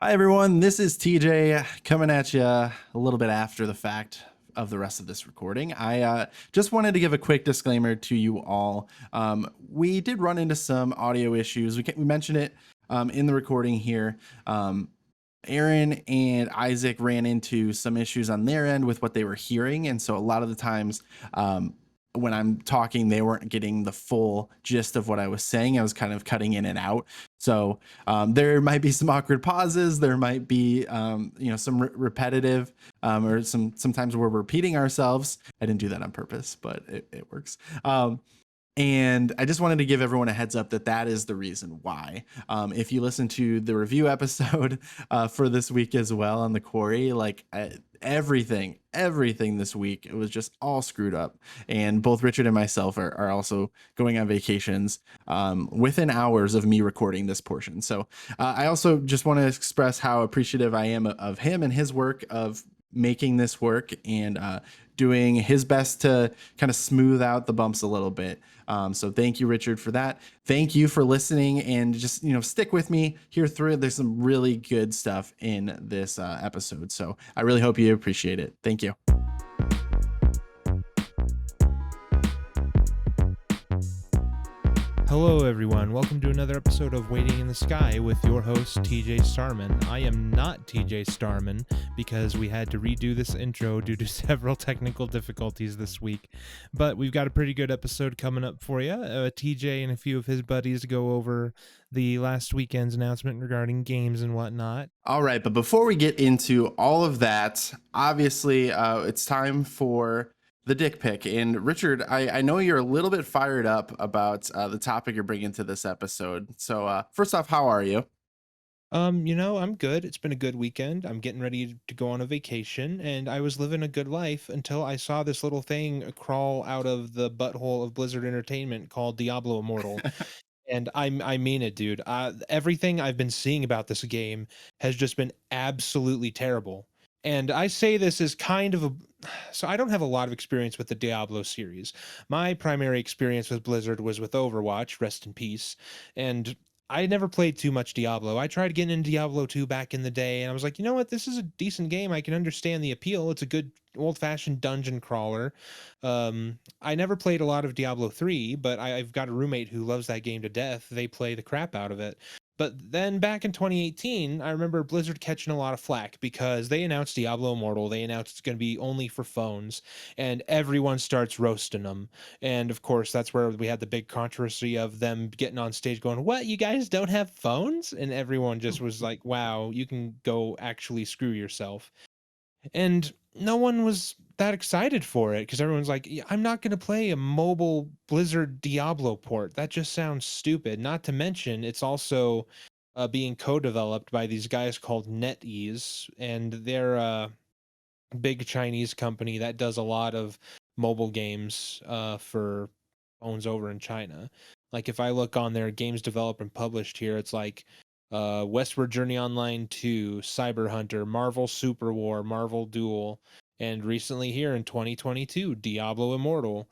Hi, everyone. This is TJ coming at you a little bit after the fact of the rest of this recording. I just wanted to give a quick disclaimer to you all. We did run into some audio issues. We mentioned it in the recording here. Aaron and Isaac ran into some issues on their end with what they were hearing. And so a lot of the times, when I'm talking, they weren't getting the full gist of what I was saying. I was kind of cutting in and out. So there might be some awkward pauses. There might be, some repetitive or sometimes we're repeating ourselves. I didn't do that on purpose, but it works. And I just wanted to give everyone a heads up that is the reason why. If you listen to the review episode for this week as well on the quarry, everything this week, it was just all screwed up. And both Richard and myself are also going on vacations within hours of me recording this portion. So I also just want to express how appreciative I am of him and his work of making this work and doing his best to kind of smooth out the bumps a little bit. So thank you, Richard, for that. Thank you for listening, and just stick with me here through it. There's some really good stuff in this episode, so I really hope you appreciate it. Thank you. Hello everyone, welcome to another episode of Waiting in the Sky with your host TJ Starman. I am not TJ Starman because we had to redo this intro due to several technical difficulties this week, but we've got a pretty good episode coming up for you. TJ and a few of his buddies go over the last weekend's announcement regarding games and whatnot. All right, but before we get into all of that, obviously it's time for the dick pic. And Richard, I know you're a little bit fired up about the topic you're bringing to this episode. So first off, how are you? I'm good. It's been a good weekend. I'm getting ready to go on a vacation, and I was living a good life until I saw this little thing crawl out of the butthole of Blizzard Entertainment called Diablo Immortal. And I mean it, dude. Everything I've been seeing about this game has just been absolutely terrible. And I say this as kind of a so I don't have a lot of experience with the Diablo series. My primary experience with Blizzard was with Overwatch, rest in peace. And I never played too much Diablo. I tried getting into Diablo 2 back in the day, and I was like, you know what? This is a decent game. I can understand the appeal. It's a good old-fashioned dungeon crawler. I never played a lot of Diablo 3, but I've got a roommate who loves that game to death. They play the crap out of it. But then back in 2018, I remember Blizzard catching a lot of flack because they announced Diablo Immortal. They announced it's going to be only for phones, and everyone starts roasting them. And of course, that's where we had the big controversy of them getting on stage going, "What? You guys don't have phones?" And everyone just was like, "Wow, you can go actually screw yourself." And no one was that excited for it because everyone's like, "Yeah, I'm not going to play a mobile Blizzard Diablo port. That just sounds stupid." Not to mention, it's also being co-developed by these guys called NetEase, and they're a big Chinese company that does a lot of mobile games for phones over in China. Like if I look on their games developed and published here, it's like Westward Journey Online 2, Cyber Hunter, Marvel Super War, Marvel Duel, and recently here in 2022, Diablo Immortal.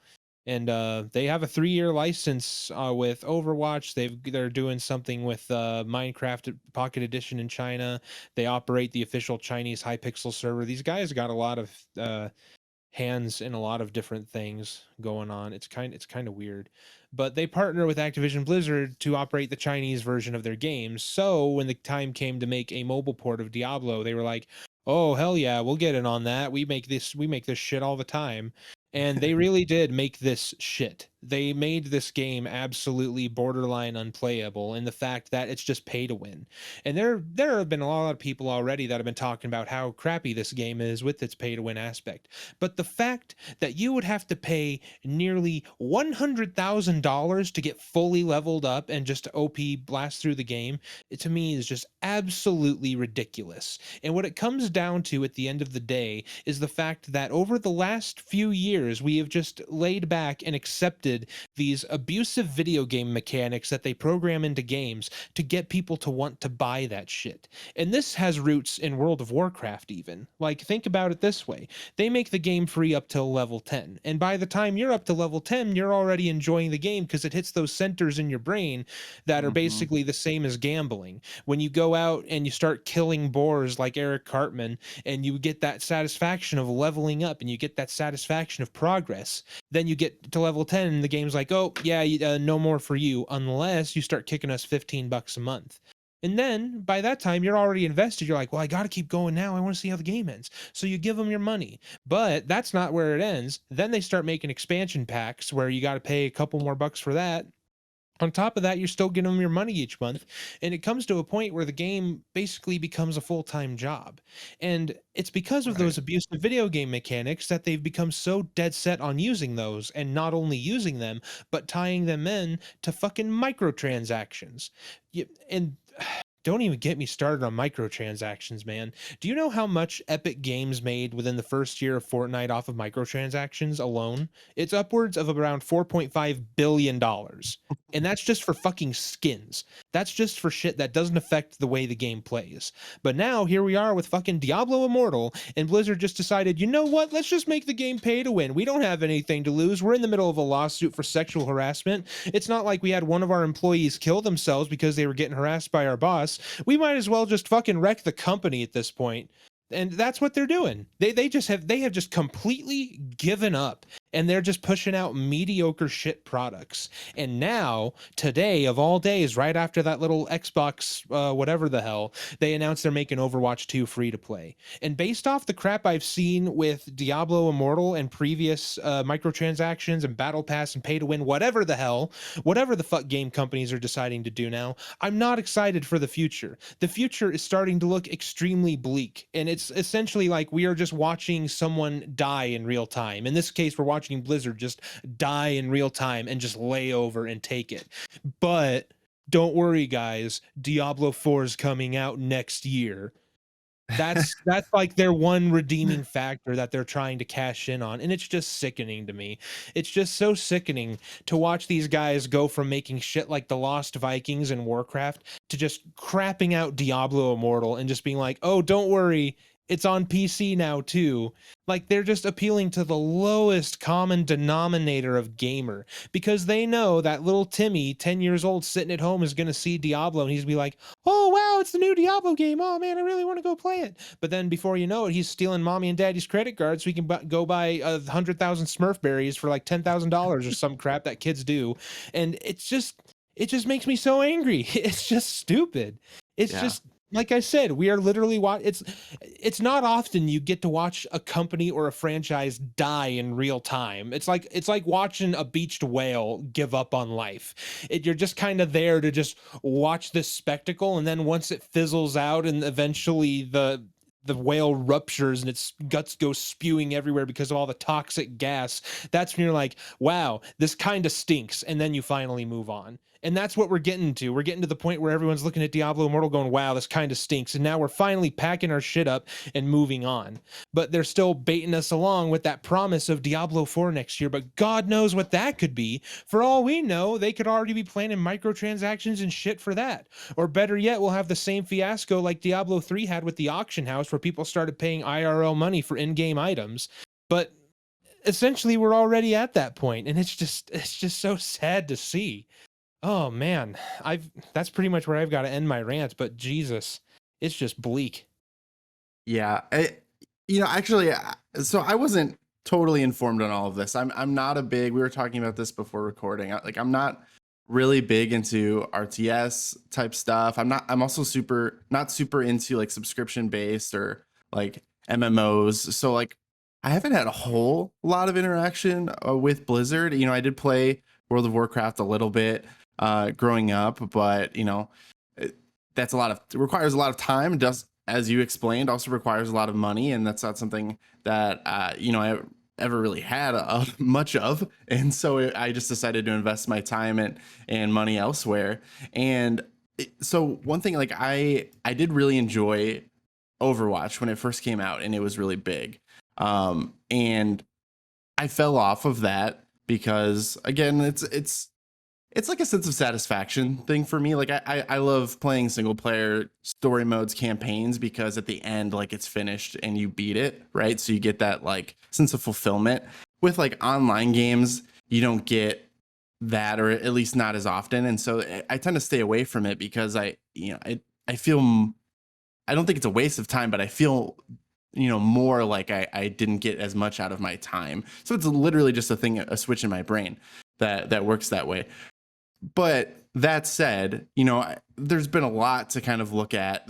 And they have a 3-year license with Overwatch. They're doing something with Minecraft Pocket Edition in China. They operate the official Chinese Hypixel server. These guys got a lot of hands in a lot of different things going on. It's kind of weird. But they partner with Activision Blizzard to operate the Chinese version of their games. So when the time came to make a mobile port of Diablo, they were like, "Oh, hell yeah, we'll get in on that. We make this shit all the time." And they really did make this shit. They made this game absolutely borderline unplayable in the fact that it's just pay to win. And there have been a lot of people already that have been talking about how crappy this game is with its pay to win aspect. But the fact that you would have to pay nearly $100,000 to get fully leveled up and just OP blast through the game, it, to me, is just absolutely ridiculous. And what it comes down to at the end of the day is the fact that over the last few years, we have just laid back and accepted invented these abusive video game mechanics that they program into games to get people to want to buy that shit. And this has roots in World of Warcraft even. Like, think about it this way. They make the game free up till level 10. And by the time you're up to level 10, you're already enjoying the game because it hits those centers in your brain that are Hmm. basically the same as gambling. When you go out and you start killing boars like Eric Cartman, and you get that satisfaction of leveling up and you get that satisfaction of progress, then you get to level 10 and the game's like, oh yeah, no more for you unless you start kicking us $15 a month. And then by that time you're already invested. You're like, well, I got to keep going now, I want to see how the game ends. So you give them your money. But that's not where it ends. Then they start making expansion packs where you got to pay a couple more bucks for that. On top of that, you're still getting them your money each month. And it comes to a point where the game basically becomes a full-time job. And it's because of Right. those abusive video game mechanics that they've become so dead set on using those, and not only using them, but tying them in to fucking microtransactions. And don't even get me started on microtransactions, man. Do you know how much Epic Games made within the first year of Fortnite off of microtransactions alone? It's upwards of around $4.5 billion. And that's just for fucking skins. That's just for shit that doesn't affect the way the game plays. But now here we are with fucking Diablo Immortal, and Blizzard just decided, you know what? Let's just make the game pay to win. We don't have anything to lose. We're in the middle of a lawsuit for sexual harassment. It's not like we had one of our employees kill themselves because they were getting harassed by our boss. We might as well just fucking wreck the company at this point. And that's what they're doing. They have just completely given up, and they're just pushing out mediocre shit products. And now, today of all days, right after that little Xbox whatever the hell, they announced they're making Overwatch 2 free to play. And based off the crap I've seen with Diablo Immortal and previous microtransactions and Battle Pass and pay to win, whatever the hell, whatever the fuck game companies are deciding to do now, I'm not excited for the future. The future is starting to look extremely bleak, and it's essentially like we are just watching someone die in real time. In this case, we're watching Blizzard just die in real time and just lay over and take it. But don't worry, guys, Diablo 4 is coming out next year. That's like their one redeeming factor that they're trying to cash in on, and it's just sickening to me. It's just so sickening to watch these guys go from making shit like the Lost Vikings and Warcraft to just crapping out Diablo Immortal and just being like, "Oh, don't worry, it's on PC now too." Like, they're just appealing to the lowest common denominator of gamer, because they know that little Timmy, 10 years old, sitting at home is going to see Diablo and he's going to be like, oh wow, it's the new Diablo game, oh man, I really want to go play it. But then before you know it, he's stealing mommy and daddy's credit card so he can go buy 100,000 Smurf berries for like $10,000 or some crap that kids do. And it just makes me so angry. It's just stupid. It's Yeah. just, like I said, we are literally it's not often you get to watch a company or a franchise die in real time. It's like watching a beached whale give up on life. You're just kind of there to just watch this spectacle, and then once it fizzles out and eventually the whale ruptures and its guts go spewing everywhere because of all the toxic gas, that's when you're like, wow, this kind of stinks, and then you finally move on. And that's what we're getting to. We're getting to the point where everyone's looking at Diablo Immortal going, wow, this kind of stinks. And now we're finally packing our shit up and moving on. But they're still baiting us along with that promise of Diablo 4 next year. But God knows what that could be. For all we know, they could already be planning microtransactions and shit for that. Or better yet, we'll have the same fiasco like Diablo 3 had with the auction house, where people started paying IRL money for in-game items. But essentially, we're already at that point, and it's just so sad to see. Oh man, I've that's pretty much where I've got to end my rant, but Jesus, it's just bleak. Yeah. Actually, so I wasn't totally informed on all of this. I'm not a big. We were talking about this before recording. I'm not really big into RTS type stuff. I'm also not super into like subscription based or like MMOs. So like I haven't had a whole lot of interaction with Blizzard. I did play World of Warcraft a little bit growing up, but it, that's it requires a lot of time. Does, as you explained, also requires a lot of money, and that's not something that I ever really had much of. And so I just decided to invest my time and money elsewhere. And so one thing, like I did really enjoy Overwatch when it first came out, and it was really big. And I fell off of that because again, it's like a sense of satisfaction thing for me. Like I love playing single player story modes campaigns because at the end, like it's finished and you beat it, right? So you get that like sense of fulfillment. With like online games, you don't get that, or at least not as often. And so I tend to stay away from it because I feel I don't think it's a waste of time, but I feel more like I didn't get as much out of my time. So it's literally just a switch in my brain that works that way. But that said, there's been a lot to kind of look at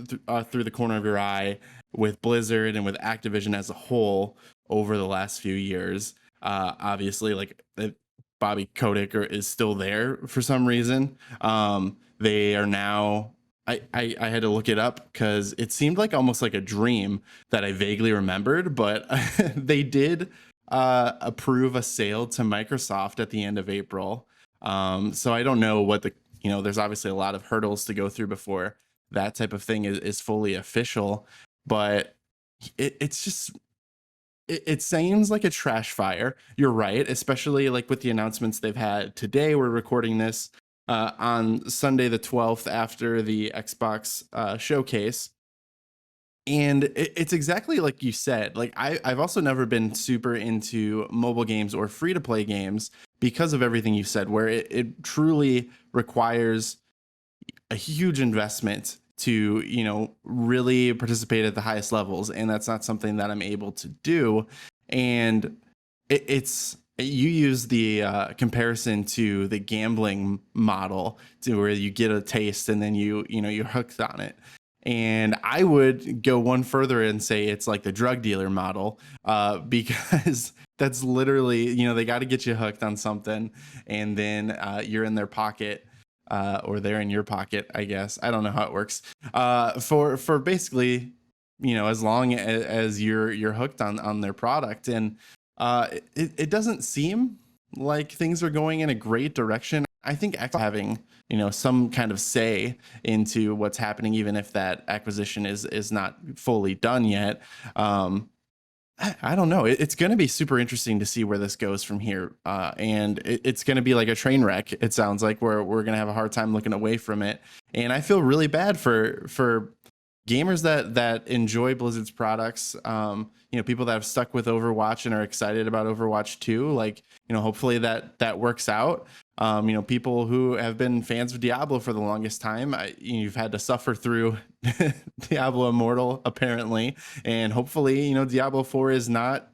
through the corner of your eye with Blizzard and with Activision as a whole over the last few years. Obviously, like Bobby Kotick is still there for some reason. They are now. I had to look it up because it seemed like almost like a dream that I vaguely remembered, but they did approve a sale to Microsoft at the end of April. So I don't know what there's obviously a lot of hurdles to go through before that type of thing is fully official, but it's just, it seems like a trash fire. You're right, especially like with the announcements they've had today. We're recording this on Sunday the 12th after the Xbox showcase. And it's exactly like you said. Like I've also never been super into mobile games or free to play games because of everything you said, where it truly requires a huge investment to really participate at the highest levels, and that's not something that I'm able to do. And it's you use the comparison to the gambling model, to where you get a taste and then you're hooked on it. And I would go one further and say it's like the drug dealer model, because that's literally, they got to get you hooked on something, and then you're in their pocket, or they're in your pocket, I guess. I don't know how it works. For basically, as long as you're hooked on their product. And it doesn't seem like things are going in a great direction. I think having some kind of say into what's happening, even if that acquisition is not fully done yet. I don't know. It's going to be super interesting to see where this goes from here, and it's going to be like a train wreck. It sounds like we're going to have a hard time looking away from it, and I feel really bad for gamers that enjoy Blizzard's products. People that have stuck with Overwatch and are excited about Overwatch 2. Like, hopefully that works out. People who have been fans of Diablo for the longest time, you've had to suffer through Diablo Immortal, apparently, and hopefully, Diablo 4 is not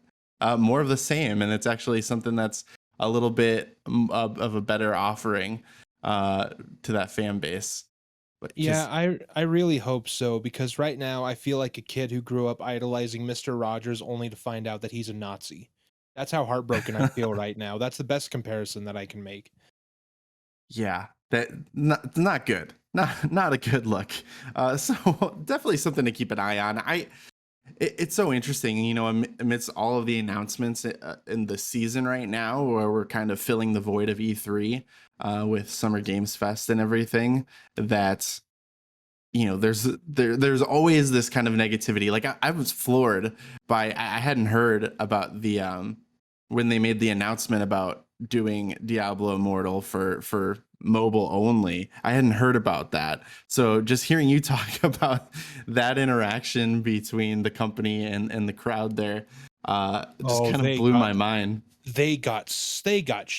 more of the same, and it's actually something that's a little bit of a better offering to that fan base. Yeah, I really hope so, because right now I feel like a kid who grew up idolizing Mr. Rogers only to find out that he's a Nazi. That's how heartbroken I feel right now. That's the best comparison that I can make. Yeah, that not good. Not a good look. So definitely something to keep an eye on. It's so interesting, amidst all of the announcements in the season right now, where we're kind of filling the void of E3 with Summer Games Fest and everything. That there's always this kind of negativity. Like I was floored by, I hadn't heard about the when they made the announcement about doing Diablo Immortal for mobile only. I hadn't heard about that. So just hearing you talk about that interaction between the company and the crowd there just Oh, kind of blew my mind. they got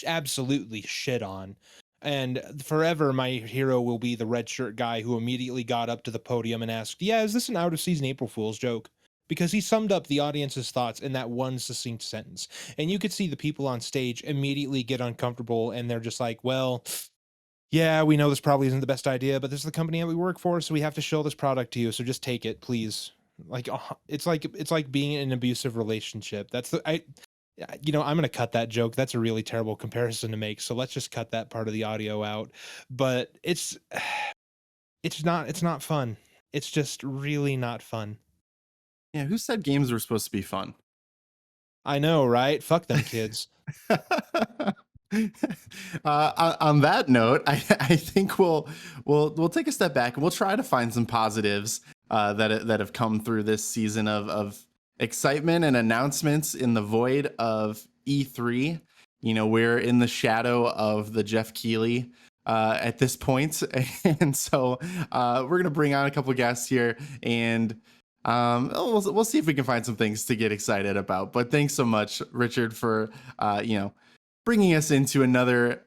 absolutely shit on. And forever my hero will be the red shirt guy who immediately got up to the podium and asked, "Yeah, is this an out of season April Fool's joke?" Because he summed up the audience's thoughts in that one succinct sentence. And you could see the people on stage immediately get uncomfortable, and they're just like, "Well, yeah, we know this probably isn't the best idea, but this is the company that we work for, so we have to show this product to you. So just take it, please." Like, it's like being in an abusive relationship. I'm gonna cut that joke. That's a really terrible comparison to make. So let's just cut that part of the audio out. But it's not fun. It's just really not fun. Yeah, who said games were supposed to be fun? I know, right? Fuck them kids. On that note, I think we'll take a step back and we'll try to find some positives that have come through this season of excitement and announcements in the void of E3. we're in the shadow of the Jeff Keighley at this point. And so we're gonna bring on a couple of guests here, and we'll see if we can find some things to get excited about. But thanks so much, Richard, for bringing us into another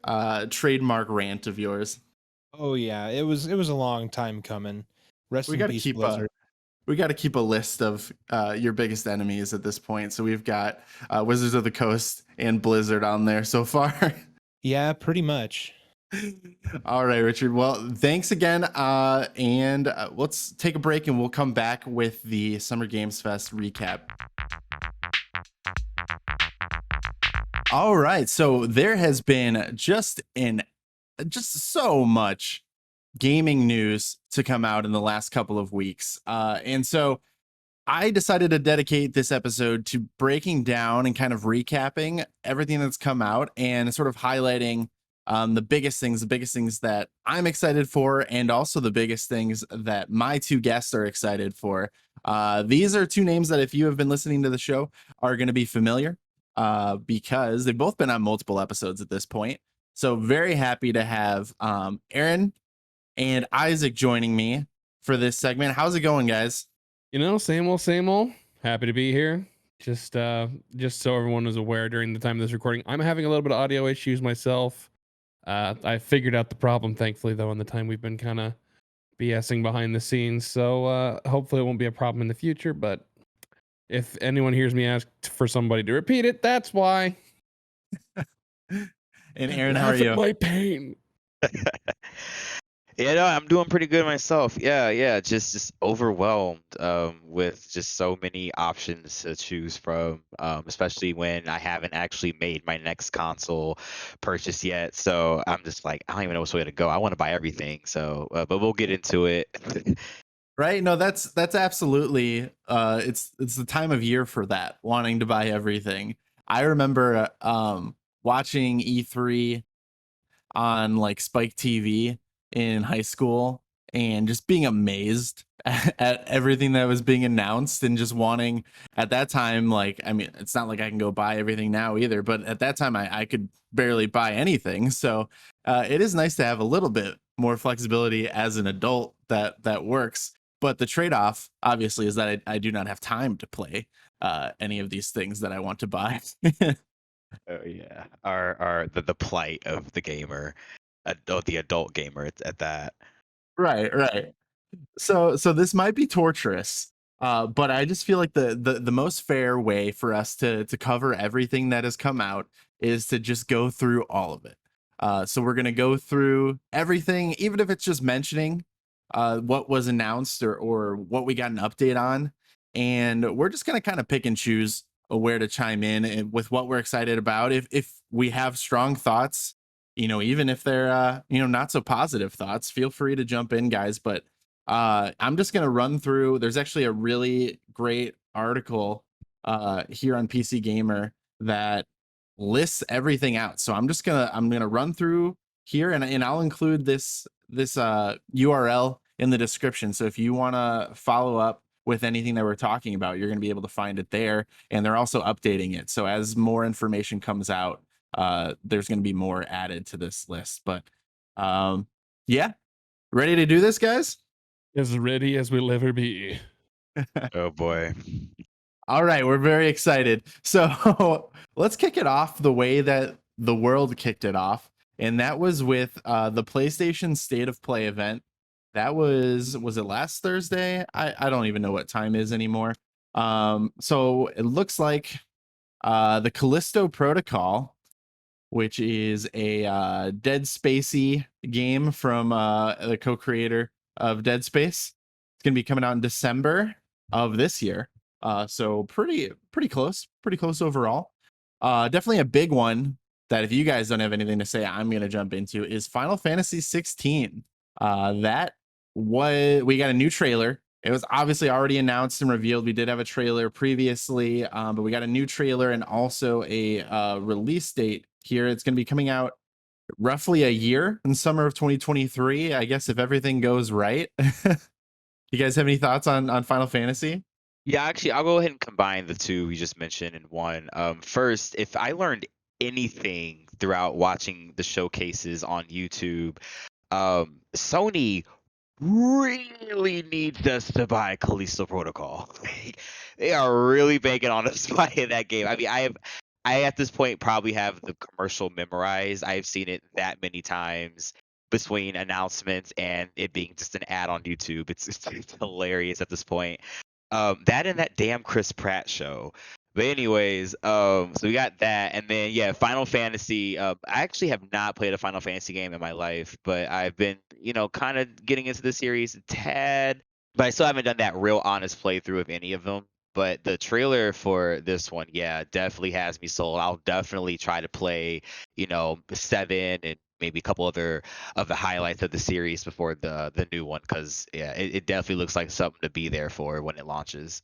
trademark rant of yours. Oh yeah, it was a long time coming. Rest We in got to peace, keep Blizzard. a list of your biggest enemies at this point. So we've got Wizards of the Coast and Blizzard on there so far. Yeah, pretty much. All right, Richard. Well, thanks again. And let's take a break and we'll come back with the Summer Games Fest recap. All right. So there has been just so much gaming news to come out in the last couple of weeks. And so I decided to dedicate this episode to breaking down and kind of recapping everything that's come out and sort of highlighting the biggest things that I'm excited for, and also the biggest things that my two guests are excited for. These are two names that, if you have been listening to the show, are going to be familiar because they've both been on multiple episodes at this point. So very happy to have Aaron and Isaac joining me for this segment. How's it going, guys? Same old, same old. Happy to be here. Just so everyone is aware, during the time of this recording, I'm having a little bit of audio issues myself. I figured out the problem, thankfully, though, in the time we've been kind of BSing behind the scenes. So hopefully it won't be a problem in the future. But if anyone hears me ask for somebody to repeat it, that's why. And Aaron, how are Laugh at you? my pain. Yeah, no, I'm doing pretty good myself. Yeah, just overwhelmed with just so many options to choose from, especially when I haven't actually made my next console purchase yet. So I'm just like, I don't even know which way to go. I want to buy everything. So, but we'll get into it. Right? No, that's absolutely it's the time of year for that, wanting to buy everything. I remember watching E3 on like Spike TV in high school and just being amazed at everything that was being announced, and just wanting, at that time, like, I mean, it's not like I can go buy everything now either, but at that time I could barely buy anything. So it is nice to have a little bit more flexibility as an adult that works. But the trade-off, obviously, is that I do not have time to play any of these things that I want to buy. Oh yeah, the plight of the gamer, the adult gamer at that. Right. So this might be torturous, but I just feel like the most fair way for us to cover everything that has come out is to just go through all of it. So we're gonna go through everything, even if it's just mentioning what was announced, or what we got an update on, and we're just gonna kind of pick and choose where to chime in and with what we're excited about. If we have strong thoughts, even if they're not so positive thoughts, feel free to jump in, guys. But I'm just gonna run through. There's actually a really great article here on PC Gamer that lists everything out. So I'm gonna run through here, and I'll include this URL in the description. So if you want to follow up with anything that we're talking about, you're going to be able to find it there. And they're also updating it. So as more information comes out, there's going to be more added to this list. But yeah, ready to do this, guys? As ready as we'll ever be. Oh boy. All right, we're very excited. So let's kick it off the way that the world kicked it off, and that was with the PlayStation State of Play event. That was it last Thursday? I don't even know what time is anymore. So it looks like the Callisto Protocol, which is a Dead Spacey game from the co-creator of Dead Space. It's gonna be coming out in December of this year. So pretty close overall. Definitely a big one that, if you guys don't have anything to say, I'm gonna jump into, is Final Fantasy 16. That we got a new trailer. It was obviously already announced and revealed. We did have a trailer previously, but we got a new trailer and also a release date here. It's going to be coming out roughly a year in summer of 2023, I guess, if everything goes right. You guys have any thoughts on Final Fantasy? Yeah, actually, I'll go ahead and combine the two we just mentioned in one. First, if I learned anything throughout watching the showcases on YouTube, Sony really needs us to buy Callisto Protocol. They are really banking on us buying that game. I mean, I at this point probably have the commercial memorized. I've seen it that many times between announcements and it being just an ad on YouTube. It's hilarious at this point. That and that damn Chris Pratt show. But anyways, so we got that, and then yeah, Final Fantasy. I actually have not played a Final Fantasy game in my life, but I've been, kind of getting into the series a tad, but I still haven't done that real honest playthrough of any of them. But the trailer for this one, yeah, definitely has me sold. I'll definitely try to play, 7 and maybe a couple other of the highlights of the series before the new one, because yeah, it definitely looks like something to be there for when it launches.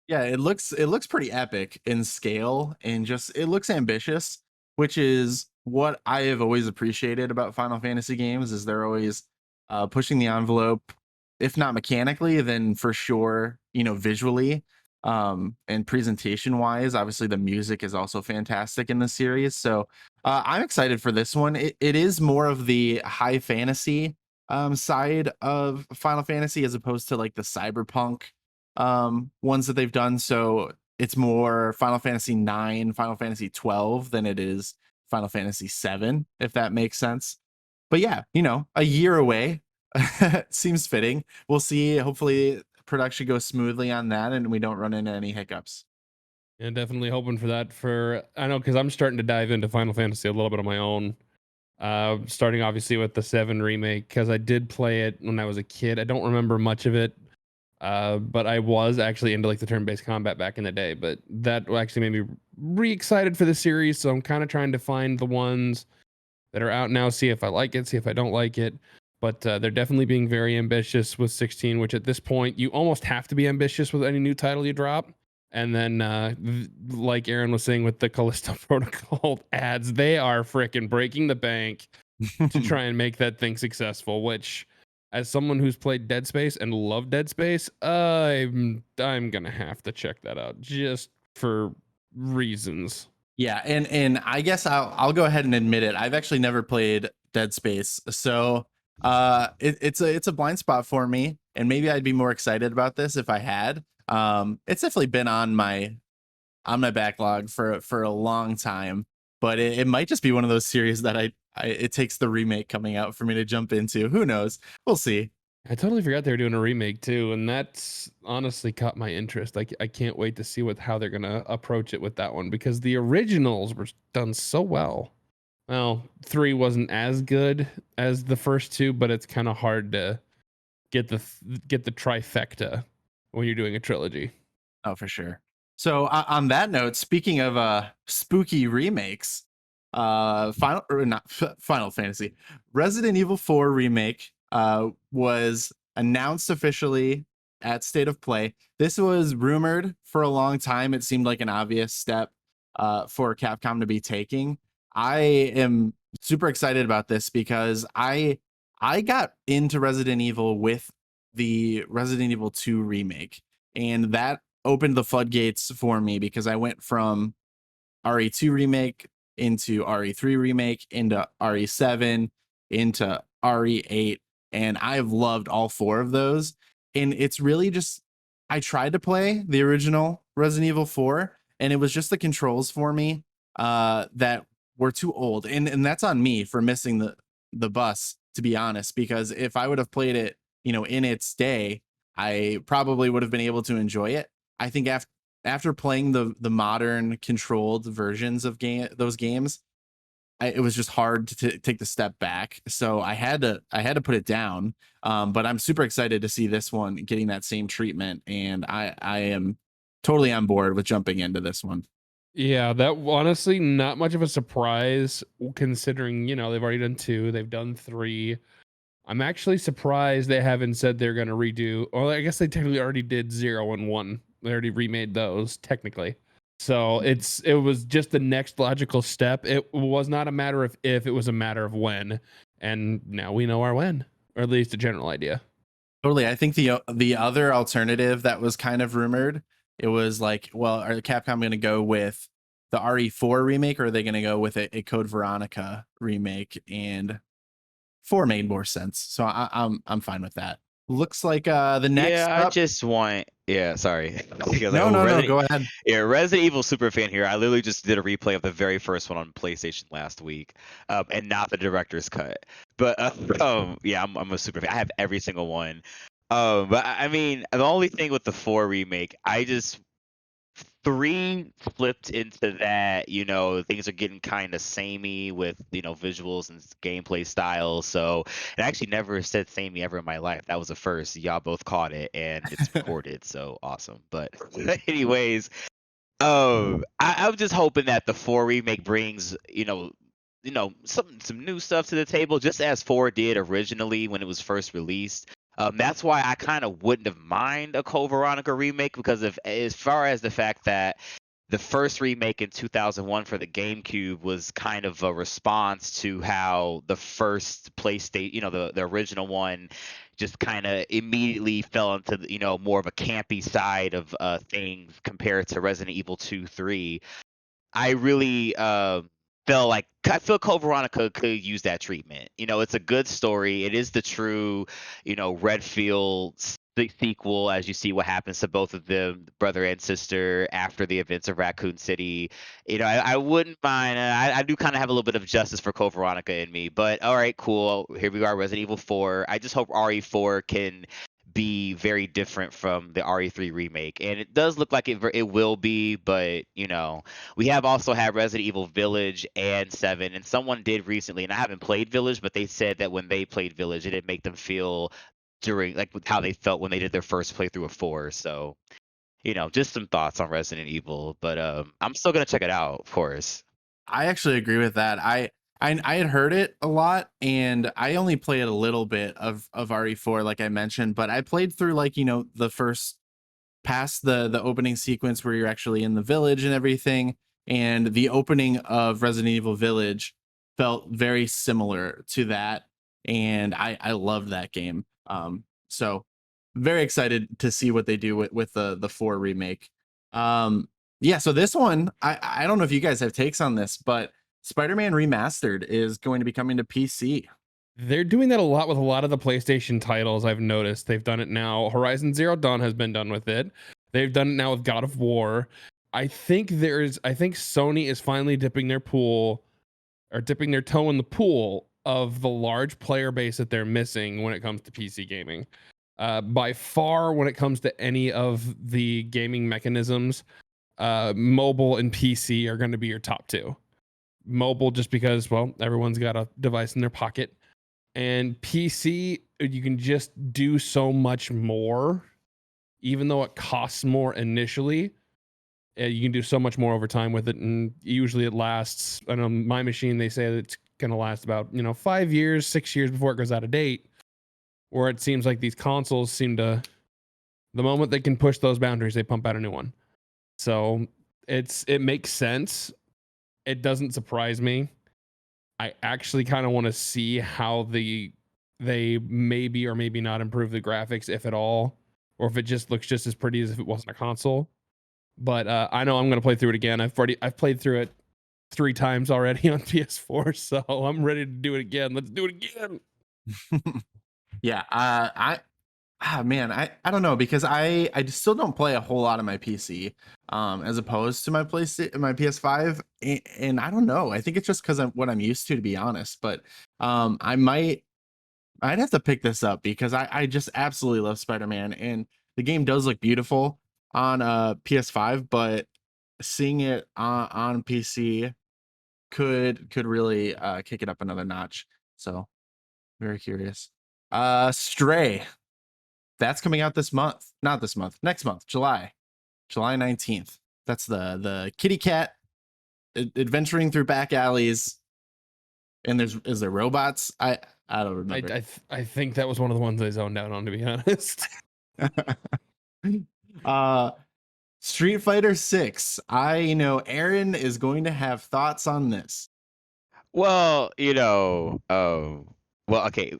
Yeah, it looks pretty epic in scale, and just it looks ambitious, which is what I have always appreciated about Final Fantasy games. Is they're always pushing the envelope, if not mechanically, then for sure, visually, and presentation wise. Obviously, the music is also fantastic in the series, so I'm excited for this one. It is more of the high fantasy side of Final Fantasy, as opposed to like the cyberpunk ones that they've done. So it's more Final Fantasy 9, Final Fantasy 12 than it is Final Fantasy 7, if that makes sense. But yeah, a year away seems fitting. We'll see. Hopefully production goes smoothly on that and we don't run into any hiccups. Yeah, definitely hoping for that. I know, because I'm starting to dive into Final Fantasy a little bit on my own. Starting obviously with the 7 remake, because I did play it when I was a kid. I don't remember much of it, but I was actually into like the turn-based combat back in the day. But that actually made me re-excited for the series. So I'm kind of trying to find the ones that are out now, see if I like it, see if I don't like it. But they're definitely being very ambitious with 16, which at this point you almost have to be ambitious with any new title you drop. And then, like Aaron was saying with the Callisto Protocol ads, they are freaking breaking the bank to try and make that thing successful. Which, as someone who's played Dead Space and loved Dead Space, I'm gonna have to check that out just for reasons. Yeah, and I guess I'll go ahead and admit it. I've actually never played Dead Space, so it's a blind spot for me. And maybe I'd be more excited about this if I had. It's definitely been on my backlog for a long time, but it might just be one of those series that it takes the remake coming out for me to jump into. Who knows? We'll see. I totally forgot they were doing a remake too, and that's honestly caught my interest. I can't wait to see how they're gonna approach it with that one, because the originals were done so well. Well, 3 wasn't as good as the first 2, but it's kind of hard to get the trifecta when you're doing a trilogy. Oh, for sure. So on that note, speaking of spooky remakes, Final Fantasy, Resident Evil 4 remake was announced officially at State of Play. This was rumored for a long time. It seemed like an obvious step for Capcom to be taking. I am super excited about this because I got into Resident Evil with the Resident Evil 2 remake, and that opened the floodgates for me because I went from RE2 remake into RE3 remake into RE7 into RE8, and I've loved all 4 of those. And it's really just, I tried to play the original Resident Evil 4 and it was just the controls for me that were too old, and that's on me for missing the bus, to be honest, because if I would have played it in its day, I probably would have been able to enjoy it. I think after playing the modern controlled versions of those games, it was just hard to take the step back. So I had to put it down. But I'm super excited to see this one getting that same treatment, and I am totally on board with jumping into this one. Yeah, that honestly not much of a surprise, considering they've already done 2, they've done 3. I'm actually surprised they haven't said they're going to redo. Well, I guess they technically already did 0 and 1. They already remade those technically. So it was just the next logical step. It was not a matter of if, it was a matter of when. And now we know our when, or at least a general idea. Totally. I think the other alternative that was kind of rumored, it was like, well, are Capcom going to go with the RE4 remake, or are they going to go with a Code Veronica remake? And 4 made more sense, so I'm fine with that. Looks like the next Yeah, I up. just want. Yeah, sorry. Because No, no, no. Go ahead. Yeah, Resident Evil super fan here. I literally just did a replay of the very first one on PlayStation last week, and not the director's cut. But yeah, I'm a super fan. I have every single one. But I mean, the only thing with the 4 remake, I just 3 flipped into that, things are getting kind of samey with, visuals and gameplay styles. So it actually never said samey ever in my life. That was the first. Y'all both caught it and it's recorded. So awesome. But anyways, I'm just hoping that the 4 remake brings, some new stuff to the table, just as 4 did originally when it was first released. That's why I kind of wouldn't have mind a Code Veronica remake, because as far as the fact that the first remake in 2001 for the GameCube was kind of a response to how the first PlayStation, the original one, just kind of immediately fell into more of a campy side of things compared to Resident Evil 2, 3. I really I feel Code Veronica could use that treatment. It's a good story. It is the true, Redfield sequel, as you see what happens to both of them, brother and sister, after the events of Raccoon City. I wouldn't mind. I do kind of have a little bit of justice for Code Veronica in me, but all right, cool. Here we are, Resident Evil 4. I just hope RE4 can be very different from the RE3 remake, and it does look like it will be, but we have also had Resident Evil Village and 7, and someone did recently, and I haven't played Village, but they said that when they played Village, it didn't make them feel during with how they felt when they did their first playthrough of 4. So just some thoughts on Resident Evil, but I'm still gonna check it out, of course. I actually agree with that. I had heard it a lot, and I only played a little bit of RE4, like I mentioned, but I played through the first past the opening sequence where you're actually in the village and everything, and the opening of Resident Evil Village felt very similar to that, and I loved that game. So very excited to see what they do with the 4 remake. Yeah, so this one, I don't know if you guys have takes on this, but Spider-Man Remastered is going to be coming to PC. They're doing that a lot with a lot of the PlayStation titles. I've noticed they've done it now. Horizon Zero Dawn has been done with it. They've done it now with God of War. I think Sony is finally dipping their toe in the pool of the large player base that they're missing when it comes to PC gaming. By far, when it comes to any of the gaming mechanisms, mobile and PC are going to be your top 2. Mobile, just because, well, everyone's got a device in their pocket. And PC, you can just do so much more, even though it costs more initially. You can do so much more over time with it, and usually it lasts. I know my machine, they say that it's going to last about 5 years, 6 years before it goes out of date. Where it seems like these consoles seem to, the moment they can push those boundaries, they pump out a new one. So it makes sense. It doesn't surprise me. I actually kind of want to see how they maybe or maybe not improve the graphics, if at all, or if it just looks just as pretty as if it wasn't a console. But I know I'm going to play through it again. I've played through it 3 times already on PS4, so I'm ready to do it again. Let's do it again. Yeah, man, I don't know, because I still don't play a whole lot on my PC, as opposed to my PS5, and I don't know. I think it's just because I'm what I'm used to be honest. But I'd have to pick this up because I just absolutely love Spider-Man, and the game does look beautiful on PS5, but seeing it on PC could really kick it up another notch. So very curious. Stray. That's coming out this month. Not this month. Next month, July 19th. That's the kitty cat adventuring through back alleys. And is there robots? I don't remember. I think that was one of the ones I zoned out on, to be honest. Street Fighter 6. I know Aaron is going to have thoughts on this. Well, well, okay.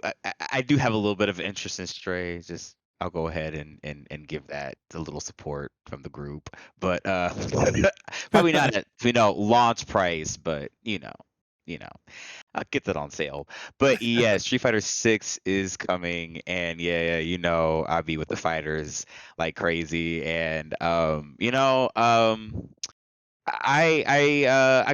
I do have a little bit of interest in Stray. Just I'll go ahead and give that a little support from the group. But probably not at launch price, but you know, I'll get that on sale. But yeah, Street Fighter 6 is coming, and yeah, I'll be with the fighters like crazy, and I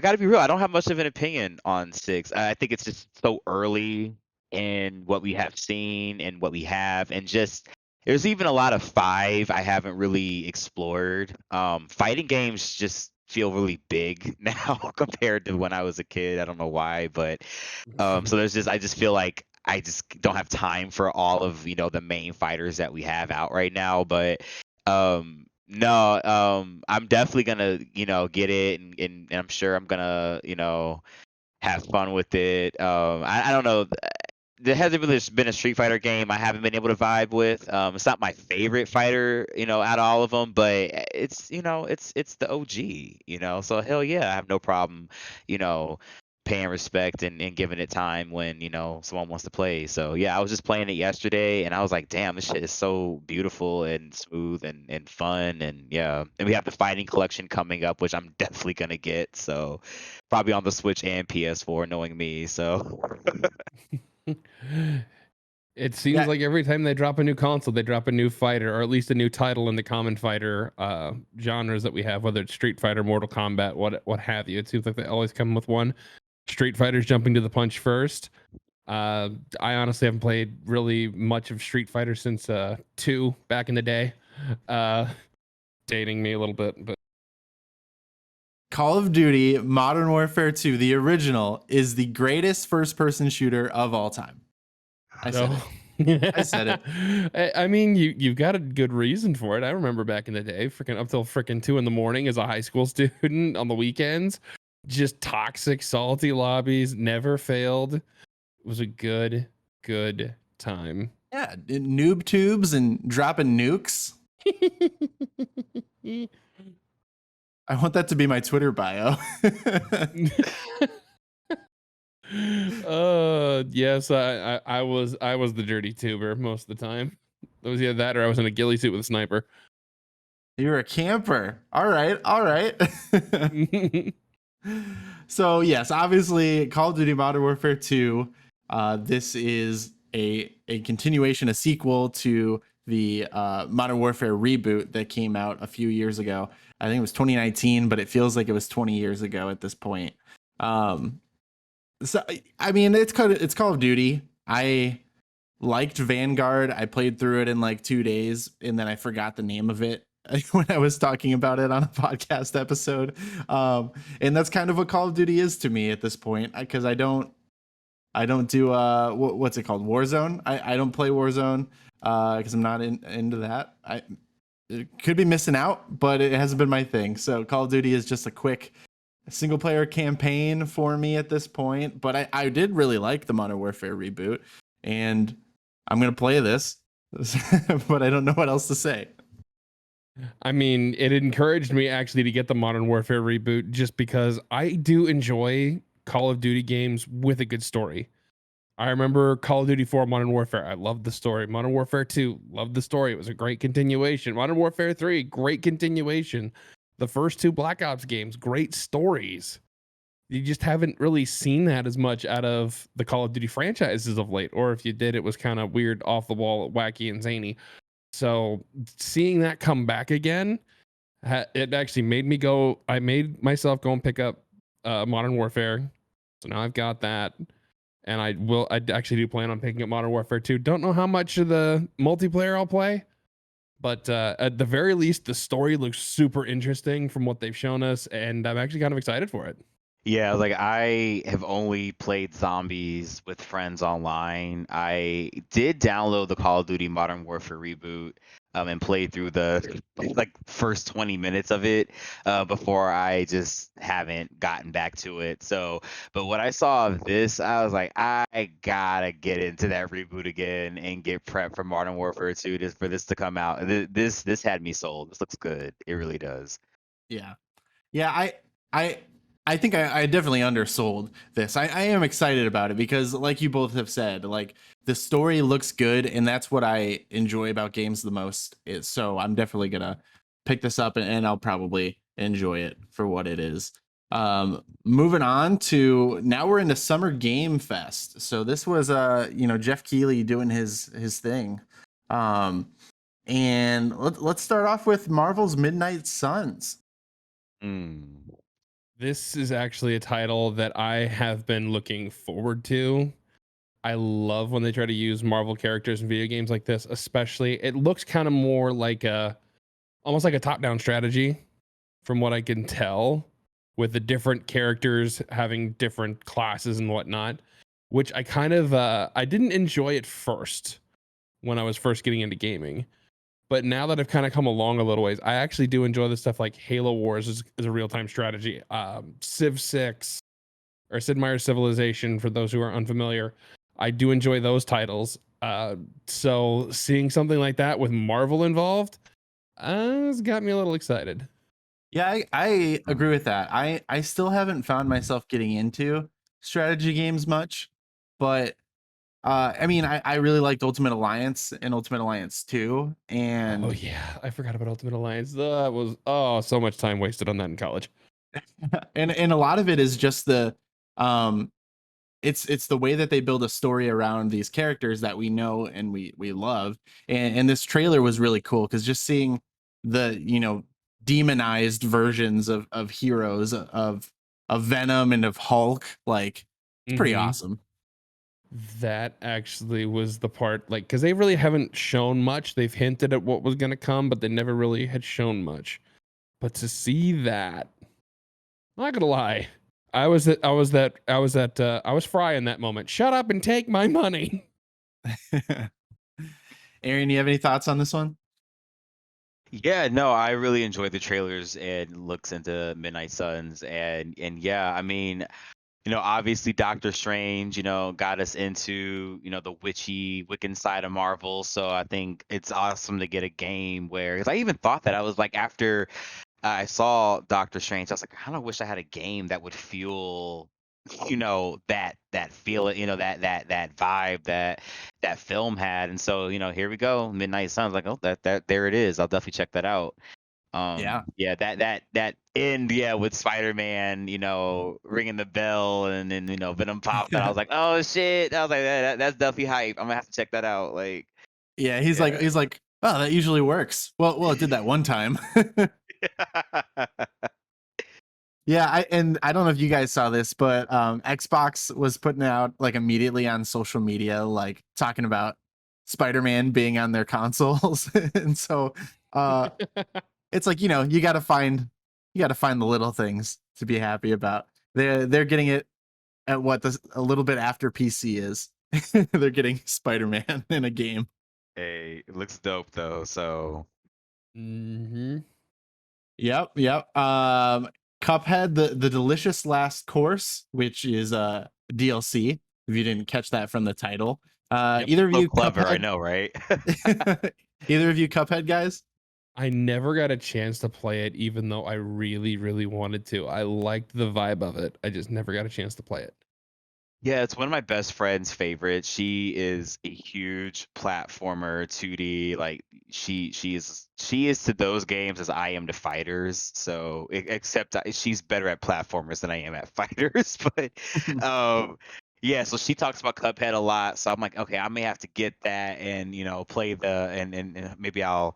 gotta be real. I don't have much of an opinion on 6. I think it's just so early in what we have seen and what we have, and just there's even a lot of 5 I haven't really explored. Fighting games just feel really big now compared to when I was a kid. I don't know why, but so I just feel like I just don't have time for all of the main fighters that we have out right now. But no, I'm definitely gonna get it, and I'm sure I'm gonna have fun with it. I don't know. There hasn't really been a Street Fighter game I haven't been able to vibe with. It's not my favorite fighter, out of all of them, but it's the OG, So hell yeah, I have no problem, you know, paying respect and giving it time when someone wants to play. So yeah, I was just playing it yesterday, and I was like, damn, this shit is so beautiful and smooth and fun, and yeah. And we have the fighting collection coming up, which I'm definitely gonna get. So probably on the Switch and PS4, knowing me. So. It seems Yeah. like every time they drop a new console, they drop a new fighter, or at least a new title in the common fighter genres that we have, whether it's Street Fighter, Mortal Kombat, what have you. It seems like they always come with one. Street Fighter's jumping to the punch first. I honestly haven't played really much of Street Fighter since 2 back in the day. Dating me a little bit, but Call of Duty Modern Warfare 2, the original, is the greatest first-person shooter of all time. I said it. I said it. I mean, you've got a good reason for it. I remember back in the day, freaking up till freaking 2 a.m. as a high school student on the weekends, just toxic, salty lobbies, never failed. It was a good time. Yeah, noob tubes and dropping nukes. I want that to be my Twitter bio. Yes, I was the dirty tuber most of the time. It was either that or I was in a ghillie suit with a sniper. You're a camper. All right. So yes, obviously Call of Duty Modern Warfare 2. This is a continuation, a sequel to the Modern Warfare reboot that came out a few years ago. I think it was 2019, but it feels like it was 20 years ago at this point. So I mean, it's Call of Duty. I liked Vanguard. I played through it in like 2 days, and then I forgot the name of it when I was talking about it on a podcast episode. And that's kind of what Call of Duty is to me at this point, because I don't do what's it called, Warzone. I don't play Warzone because I'm not into that. It could be missing out, but it hasn't been my thing. So Call of Duty is just a quick single player campaign for me at this point. But I did really like the Modern Warfare reboot, and I'm gonna play this, but I don't know what else to say. I mean, it encouraged me actually to get the Modern Warfare reboot just because I do enjoy Call of Duty games with a good story. I remember Call of Duty 4 Modern Warfare. I loved the story. Modern Warfare 2, loved the story. It was a great continuation. Modern Warfare 3, great continuation. The first 2 Black Ops games, great stories. You just haven't really seen that as much out of the Call of Duty franchises of late. Or if you did, it was kind of weird, off the wall, wacky, and zany. So seeing that come back again, it actually made me go. I made myself go and pick up Modern Warfare. So now I've got that, and I actually do plan on picking up Modern Warfare 2. Don't know how much of the multiplayer I'll play, but at the very least, the story looks super interesting from what they've shown us, and I'm actually kind of excited for it. Yeah, like I have only played zombies with friends online. I did download the Call of Duty Modern Warfare reboot and played through the like first 20 minutes of it before I just haven't gotten back to it. So, but when I saw this, I was like, I gotta get into that reboot again and get prepped for Modern Warfare 2 just for this to come out. This had me sold. This looks good. It really does. Yeah. I I think I definitely undersold this. I am excited about it because, like you both have said, like the story looks good, and that's what I enjoy about games the most. Is so I'm definitely gonna pick this up, and I'll probably enjoy it for what it is. Moving on to now we're into Summer Game Fest. So this was Jeff Keighley doing his thing. Um, and let's start off with Marvel's Midnight Suns. Mm. This is actually a title that I have been looking forward to. I love when they try to use Marvel characters in video games like this, especially. It looks kind of more like almost like a top-down strategy from what I can tell, with the different characters having different classes and whatnot, which I didn't enjoy at first when I was first getting into gaming. But now that I've kind of come along a little ways, I actually do enjoy the stuff like Halo Wars is a real-time strategy. Civ 6 or Sid Meier's Civilization, for those who are unfamiliar. I do enjoy those titles. So seeing something like that with Marvel involved has got me a little excited. Yeah, I agree with that. I still haven't found myself getting into strategy games much, but I mean, I really liked Ultimate Alliance and Ultimate Alliance 2, Oh and yeah, I forgot about Ultimate Alliance. That was so much time wasted on that in college. and a lot of it is just the um it's the way that they build a story around these characters that we know and we love. And this trailer was really cool because just seeing the demonized versions of heroes of Venom and of Hulk, like it's pretty Mm-hmm. awesome. That actually was the part, like, because they really haven't shown much. They've hinted at what was going to come, but they never really had shown much. But to see that, I'm not gonna lie, I was Fry in that moment. Shut up and take my money. Aaron, you have any thoughts on this one? Yeah, no, I really enjoyed the trailers and looks into Midnight Suns, and yeah, I mean, obviously Doctor Strange, got us into, the witchy Wiccan side of Marvel. So I think it's awesome to get a game where, because I even thought that I was like, after I saw Doctor Strange, I was like, I kind of wish I had a game that would fuel, that feeling, that vibe that film had. And so, here we go, Midnight Suns. Like, oh, that there it is. I'll definitely check that out. Yeah. Yeah, that end, yeah, with Spider-Man, ringing the bell and then Venom popped out. I was like, oh shit. I was like, that's definitely hype. I'm gonna have to check that out. Like, Yeah, he's yeah. like, oh, that usually works. Well, it did that one time. Yeah, I don't know if you guys saw this, but Xbox was putting out like immediately on social media, like talking about Spider-Man being on their consoles. And so it's like, you gotta find the little things to be happy about. They're getting it at a little bit after PC is. They're getting Spider-Man in a game. Hey, it looks dope though. So Mm-hmm. Yep. Cuphead, the delicious last course, which is DLC. If you didn't catch that from the title, Yep. either of so you clever, I Cuphead, know, right? either of you Cuphead guys. I never got a chance to play it, even though I really, really wanted to. I liked the vibe of it. I just never got a chance to play it. Yeah, it's one of my best friend's favorites. She is a huge platformer, 2D. Like she is to those games as I am to fighters. So except she's better at platformers than I am at fighters. But yeah, so she talks about Cuphead a lot. So I'm like, okay, I may have to get that and play and maybe I'll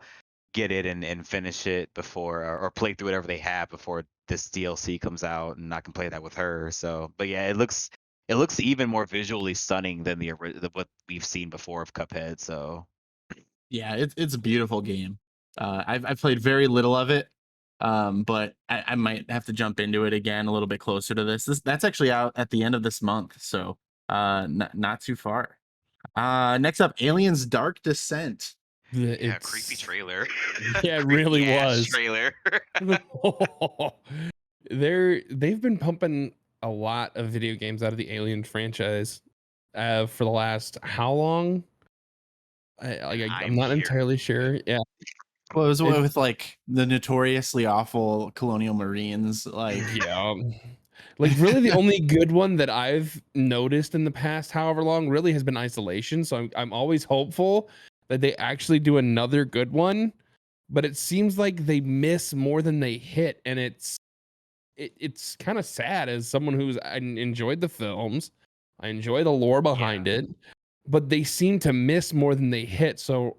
get it and finish it before or play through whatever they have before this DLC comes out, and I can play that with her. So, but yeah, it looks even more visually stunning than what we've seen before of Cuphead. So Yeah, it's a beautiful game. I've played very little of it, but I might have to jump into it again a little bit closer to that's actually out at the end of this month, so not too far. Next up, Aliens Dark Descent. yeah, creepy It's trailer. Yeah, it really Creepy ass was. trailer. They've been pumping a lot of video games out of the Alien franchise for the last how long? I'm I'm not here. entirely sure. Yeah, Well, it was it, with like the notoriously awful Colonial Marines, like yeah. Like really the only good one that I've noticed in the past however long really has been Isolation. So I'm always hopeful that they actually do another good one, but it seems like they miss more than they hit, and it's kind of sad as someone I enjoyed the films. I enjoy the lore behind it, but they seem to miss more than they hit. So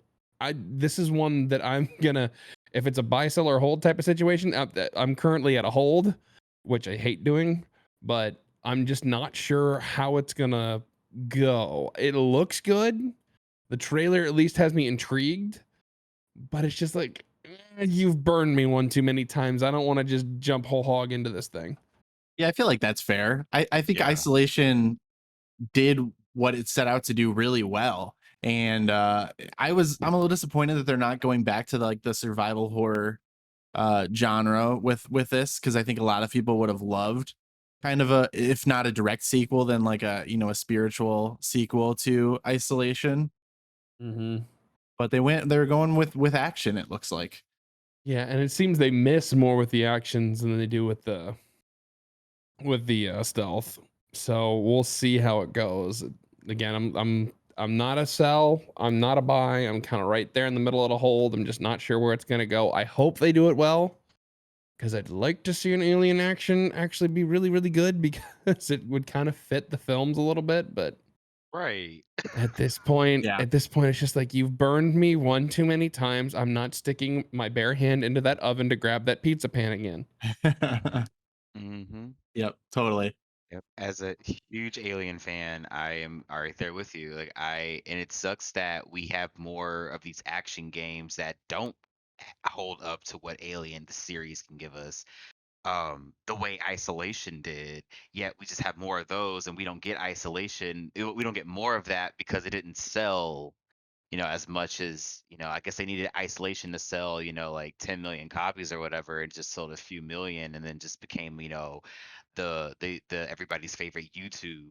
this is one that I'm gonna, if it's a buy, sell, or hold type of situation, I'm currently at a hold, which I hate doing, but I'm just not sure how it's gonna go. It looks good. The trailer at least has me intrigued, but it's just like you've burned me one too many times. I don't want to just jump whole hog into this thing. Yeah, I feel like that's fair. I think Yeah. Isolation did what it set out to do really well. And I'm a little disappointed that they're not going back to the survival horror genre with this, because I think a lot of people would have loved kind of a, if not a direct sequel, then like a a spiritual sequel to Isolation. Mm-hmm. But they're going with action, it looks like. Yeah, and it seems they miss more with the actions than they do with the stealth. So we'll see how it goes. Again, I'm not a sell. I'm not a buy. I'm kind of right there in the middle of the hold. I'm just not sure where it's gonna go. I hope they do it well, because I'd like to see an alien action actually be really, really good, because it would kind of fit the films a little bit. But Right. at this point, Yeah. it's just like you've burned me one too many times. I'm not sticking my bare hand into that oven to grab that pizza pan again. Mm-hmm. Yep, totally. Yep. As a huge Alien fan, I am right there with you. And it sucks that we have more of these action games that don't hold up to what Alien the series can give us. The way Isolation did, yet we just have more of those, and we don't get we don't get more of that because it didn't sell, as much as, I guess they needed Isolation to sell, like 10 million copies or whatever, and just sold a few million, and then just became, the everybody's favorite YouTube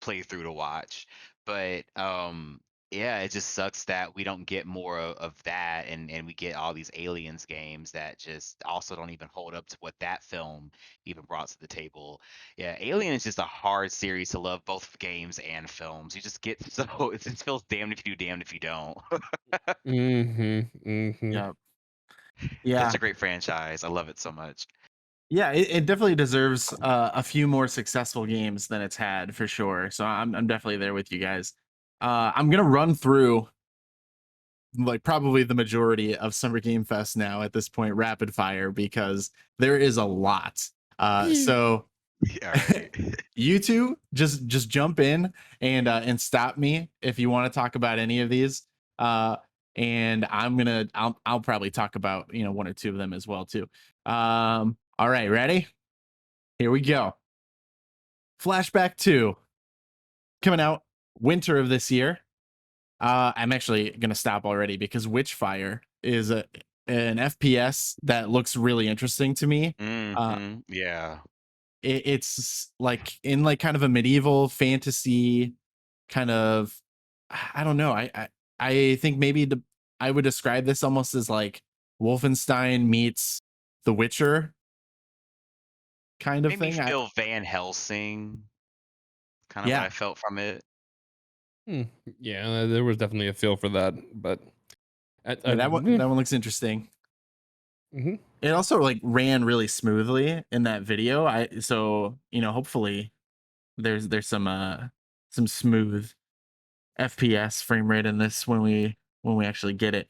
playthrough to watch. But yeah, it just sucks that we don't get more of that, and we get all these Aliens games that just also don't even hold up to what that film even brought to the table. Yeah, Alien is just a hard series to love, both games and films. You just get so it just feels damned if you do, damned if you don't. Mm-hmm. Mm-hmm. Yep. Such Yeah. a great franchise. I love it so much. Yeah, it definitely deserves a few more successful games than it's had, for sure. So I'm definitely there with you guys. I'm gonna run through like probably the majority of Summer Game Fest now at this point, rapid fire, because there is a lot. So All right. you two just jump in and stop me if you want to talk about any of these. And I'll probably talk about one or two of them as well too. All right, ready? Here we go. Flashback 2 coming out winter of this year. I'm actually gonna stop already because Witchfire is an FPS that looks really interesting to me. Mm-hmm. Yeah. It's like in like kind of a medieval fantasy kind of, I don't know. I think maybe I would describe this almost as like Wolfenstein meets The Witcher kind of Made me thing. feel Van Helsing, kind of what Yeah, I felt from it. Yeah, there was definitely a feel for that, but yeah, that one looks interesting. mhm. It also like ran really smoothly in that video. So hopefully there's some smooth FPS frame rate in this when we actually get it.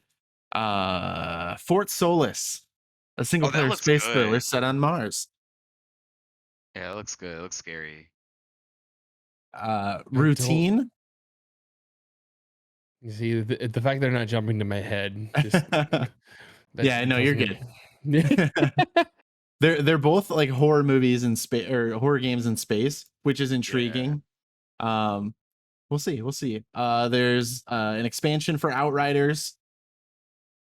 Fort Solis, a single Oh, that player looks space thriller good. set on Mars. Yeah, it looks good. It looks scary. I don't. Routine. You see, the fact they're not jumping to my head just Yeah, I know you're doesn't. good. They're both like horror movies in space, or horror games in space, which is Yeah. intriguing. Um, we'll see. There's an expansion for Outriders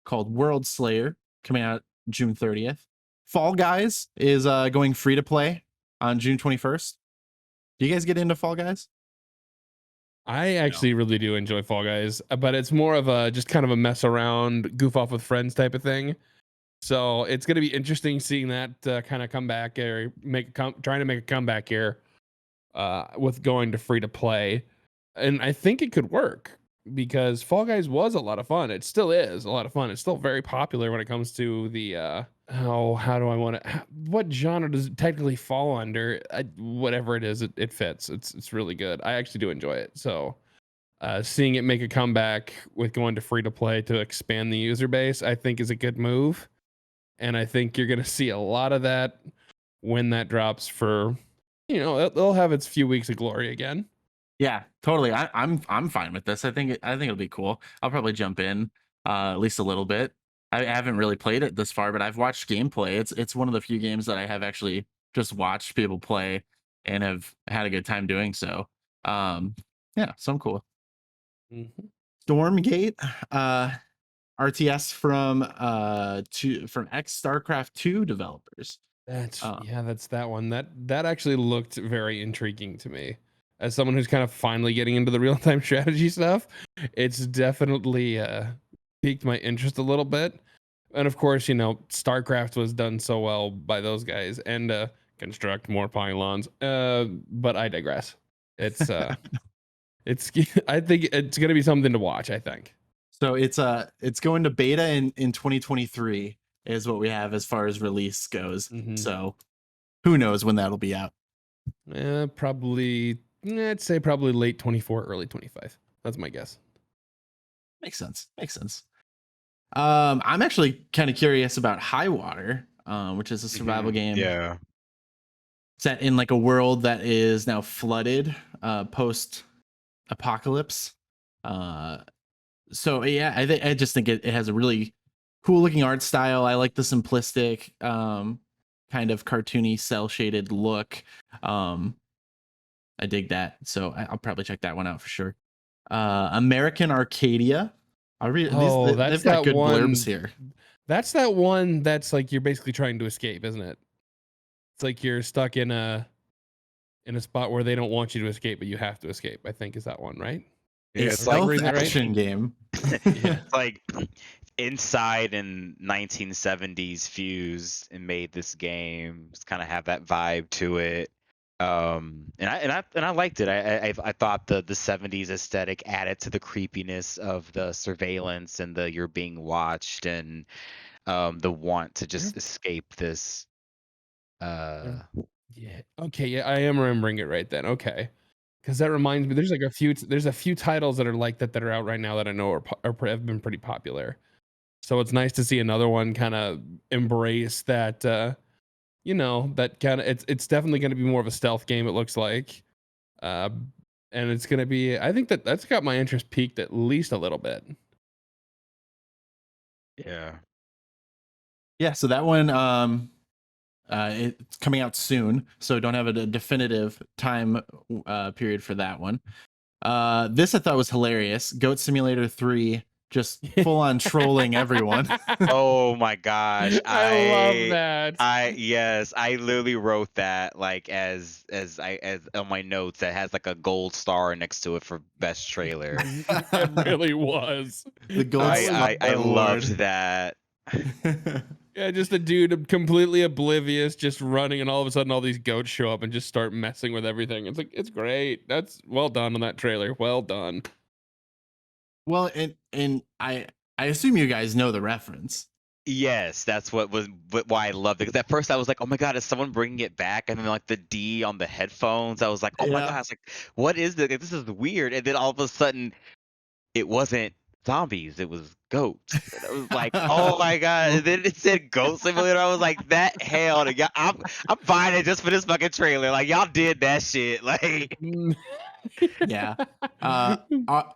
called World Slayer coming out June 30th. Fall Guys is going free to play on June 21st. Do you guys get into Fall Guys? I actually really do enjoy Fall Guys, but it's more of a just kind of a mess around, goof off with friends type of thing. So it's going to be interesting seeing that kind of come back or trying to make a comeback here with going to free to play. And I think it could work because Fall Guys was a lot of fun. It still is a lot of fun. It's still very popular when it comes to the how do I want to, what genre does it technically fall under? Whatever it is, it fits. It's really good. I actually do enjoy it. So seeing it make a comeback with going to free to play to expand the user base, I think is a good move. And I think you're going to see a lot of that when that drops for, they'll have its few weeks of glory again. Yeah, totally. I'm fine with this. I think it'll be cool. I'll probably jump in at least a little bit. I haven't really played it this far, but I've watched gameplay. It's one of the few games that I have actually just watched people play and have had a good time doing so. Yeah, so I'm cool. Mm-hmm. Stormgate, RTS from ex StarCraft 2 developers. That's that one. That actually looked very intriguing to me. As someone who's kind of finally getting into the real-time strategy stuff, it's definitely piqued my interest a little bit. And of course, StarCraft was done so well by those guys, and construct more pylons. But I digress. It's I think it's gonna be something to watch, I think. So it's going to beta in 2023 is what we have as far as release goes. Mhm. So who knows when that'll be out. Probably I'd say probably late 24, early 25. That's my guess. Makes sense. I'm actually kind of curious about High Water, which is a survival game. Yeah. Set in like a world that is now flooded, post apocalypse. So yeah, I just think it has a really cool looking art style. I like the simplistic, kind of cartoony, cell shaded look. I dig that. So I'll probably check that one out for sure. American Arcadia. I'll read they've got good blurbs here. That's that one that's like you're basically trying to escape, isn't it? It's like you're stuck in a spot where they don't want you to escape, but you have to escape. I think is that one, right? Yeah, A it's like stealth reading that right? action game. Yeah. it's like Inside in 1970s fused and made this game. It's kind of have that vibe to it. And I liked it. I thought the 70s aesthetic added to the creepiness of the surveillance and the you're being watched and the want to just escape this. Yeah. Okay. Yeah, I am remembering it right then. Okay. Because that reminds me, there's a few titles that are like that are out right now that I know have been pretty popular. So it's nice to see another one kind of embrace that. That kind of it's definitely going to be more of a stealth game. It looks like, and it's going to be. I think that's got my interest peaked at least a little bit. Yeah. Yeah, so that one it's coming out soon, so don't have a definitive time period for that one. This I thought was hilarious. Goat Simulator 3 just full on trolling everyone. Oh my gosh. I love that. I literally wrote that like as on my notes that has like a gold star next to it for best trailer. It really was. The gold I loved that. Yeah, just a dude completely oblivious, just running, and all of a sudden all these goats show up and just start messing with everything. It's like, it's great. That's well done on that trailer. Well done. Well, and I assume you guys know the reference. Yes, that's why I loved it. Because at first I was like, "Oh my god, is someone bringing it back?" And then like the D on the headphones, I was like, "Oh my Yeah. god!" I was like, "What is this? This is weird." And then all of a sudden, it wasn't zombies; it was goats. And I was like, "Oh my god!" And then it said "Goat Simulator." I was like, "That hell, y'all, I'm buying it just for this fucking trailer. Like y'all did that shit. Like, Yeah.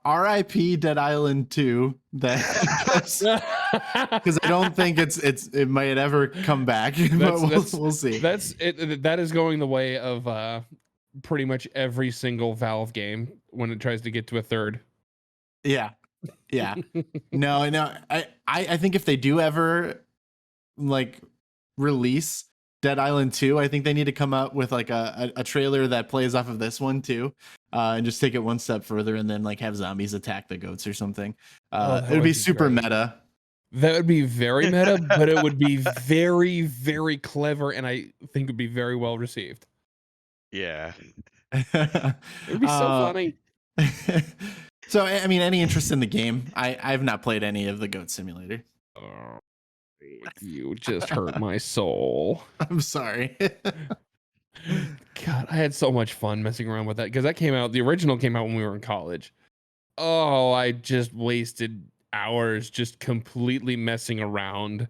RIP Dead Island 2. Because I don't think it might ever come back. But we'll see. That's it. That is going the way of pretty much every single Valve game when it tries to get to a third. Yeah. No. I think if they do ever like release Dead Island 2, I think they need to come out with like a trailer that plays off of this one too, and just take it one step further and then like have zombies attack the goats or something. It would be super meta. That would be very meta, but it would be very, very clever, and I think it would be very well received. Yeah. It would be so Uh, funny. so, I mean, any interest in the game? I've not played any of the Goat Simulator. Oh, you just hurt my soul. I'm sorry. God, I had so much fun messing around with that because that came out. The original came out when we were in college. Oh, I just wasted hours just completely messing around.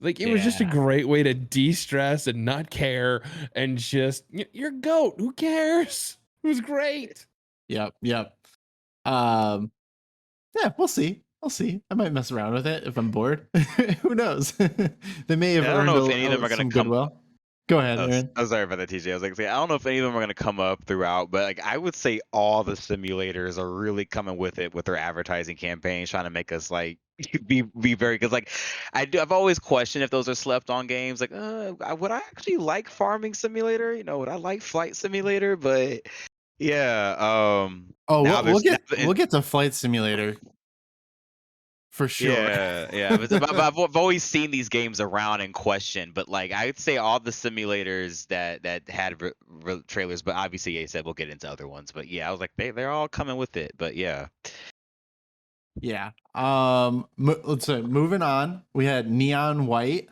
Like, it was just a Yeah. great way to de-stress and not care and just you're a goat. Who cares? It was great. Yep. Um, yeah, we'll see. I'll see. I might mess around with it if I'm bored. Who knows? They may have I don't earned know if any of them are gonna some come. goodwill. Go ahead, Aaron. I'm sorry about that, TJ. I was like, I don't know if any of them are gonna come up throughout, but like I would say all the simulators are really coming with it with their advertising campaigns, trying to make us like be very good. Like I've always questioned if those are slept on games. Like, would I actually like Farming Simulator? You know, would I like Flight Simulator? But yeah, Oh, now we'll there's we'll get to Flight Simulator for sure. yeah. But I've always seen these games around in question, but like I'd say all the simulators that had trailers, but obviously you said we'll get into other ones. But yeah, I was like they're all coming with it. But yeah, Yeah. Let's say moving on. We had Neon White,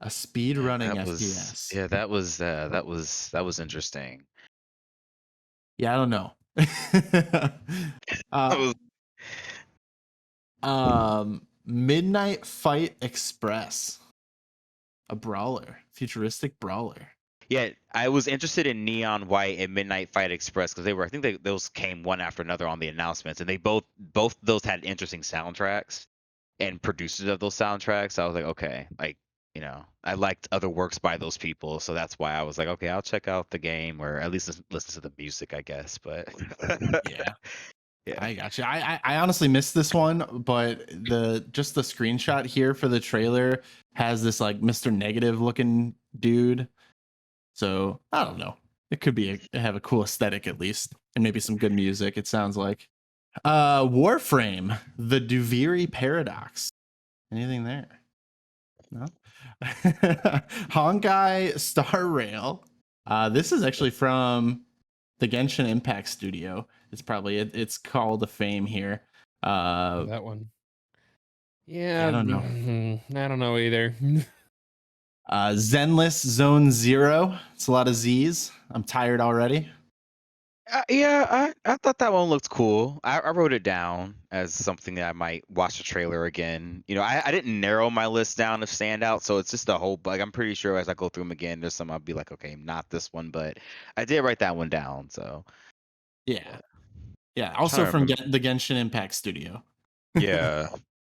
a speed running that was FPS. that was interesting. Yeah, I don't know. That was Midnight Fight Express, a brawler, futuristic brawler. Yeah, I was interested in Neon White and Midnight Fight Express because I think those came one after another on the announcements, and they both those had interesting soundtracks and producers of those soundtracks. So I was like, okay, like I liked other works by those people, so that's why I was like, okay, I'll check out the game or at least listen to the music, I guess. But Yeah. yeah, I gotcha. I honestly missed this one, but the screenshot here for the trailer has this like Mr. Negative looking dude. So I don't know. It could be have a cool aesthetic at least, and maybe some good music. It sounds like. Warframe, the Duviri Paradox. Anything there? No. Honkai Star Rail. This is actually from the Genshin Impact Studio. It's probably it's called the Fame here. That one. Yeah, I don't know. I don't know either. Zenless Zone Zero. It's a lot of Z's. I'm tired already. yeah, I thought that one looked cool. I wrote it down as something that I might watch the trailer again. I didn't narrow my list down of standouts, so it's just a whole. Like I'm pretty sure as I go through them again, there's some I'll be like, okay, not this one, but I did write that one down. So Yeah. Yeah. I'm Also trying to from remember. the Genshin Impact Studio. Yeah.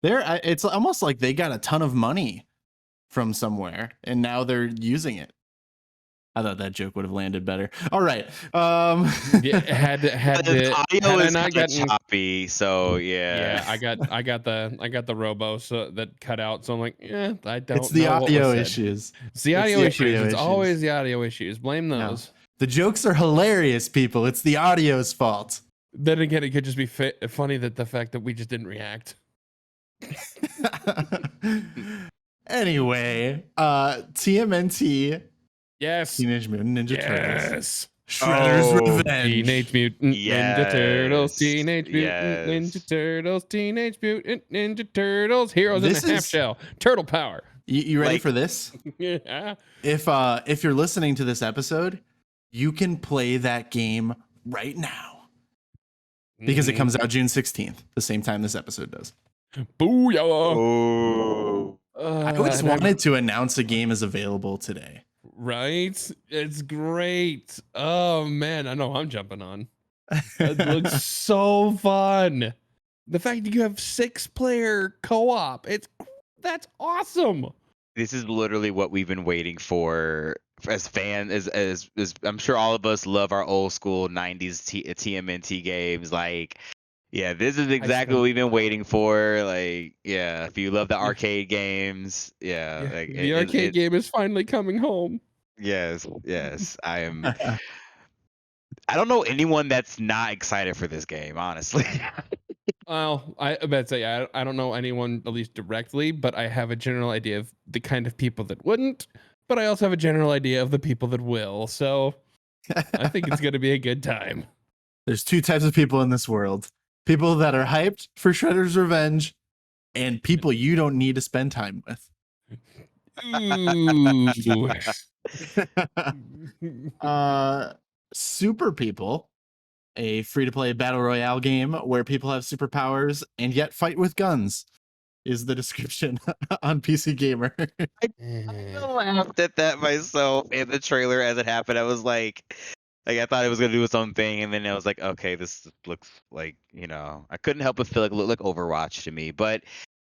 It's almost like they got a ton of money from somewhere and now they're using it. I thought that joke would have landed better. All right. Yeah, had The audio I is not kind of gotten choppy, so yeah. yeah, I got the robo so that cut out. So I'm like, I don't It's the know what was audio said. issues. It's the audio issues. It's always the audio issues. Blame No. those. The jokes are hilarious, people. It's the audio's fault. Then again, it could just be funny that the fact that we just didn't react. Anyway, TMNT, Yes. Teenage Mutant Ninja Turtles, Yes. Shredder's Oh, Revenge. Teenage Mutant Ninja Turtles. Yes, Teenage Mutant Ninja yes. Turtles. Teenage Mutant Ninja Turtles. Heroes This in a half is- shell. Turtle power. You ready Like- for this? Yeah. If you're listening to this episode, you can play that game right now because it comes out June 16th, the same time this episode does. Booyah. Oh. I always wanted to announce a game is available today. Right? It's great. Oh man, I know I'm jumping on. It looks so fun. The fact that you have 6-player co-op, that's awesome. This is literally what we've been waiting for as fans. As I'm sure all of us love our old school '90s TMNT games. Like, yeah, this is exactly what we've been waiting for. Like, yeah, if you love the arcade games, yeah, like The arcade game is finally coming home. Yes, I am. I don't know anyone that's not excited for this game, honestly. Well, I bet say I don't know anyone at least directly, but I have a general idea of the kind of people that wouldn't. But I also have a general idea of the people that will. So I think it's gonna be a good time. There's two types of people in this world: people that are hyped for Shredder's Revenge, and people you don't need to spend time with. Ooh. Super People, a free-to-play battle royale game where people have superpowers and yet fight with guns, is the description on PC Gamer. I laughed at that myself in the trailer as it happened. I was like I thought it was gonna do its own thing, and then I was like, okay, this looks like I couldn't help but feel like it looked like Overwatch to me. But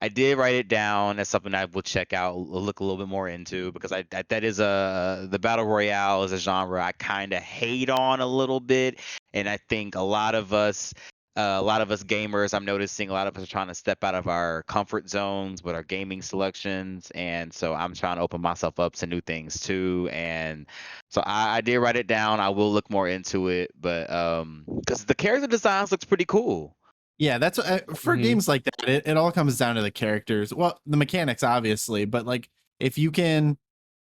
I did write it down as something I will check out, look a little bit more into because that is the battle royale is a genre I kind of hate on a little bit, and I think a lot of us gamers, I'm noticing a lot of us are trying to step out of our comfort zones with our gaming selections. And so I'm trying to open myself up to new things too. And so I did write it down. I will look more into it, but because the character designs looks pretty cool. Yeah, that's for Mhm. games like that. It all comes down to the characters. Well, the mechanics, obviously, but like if you can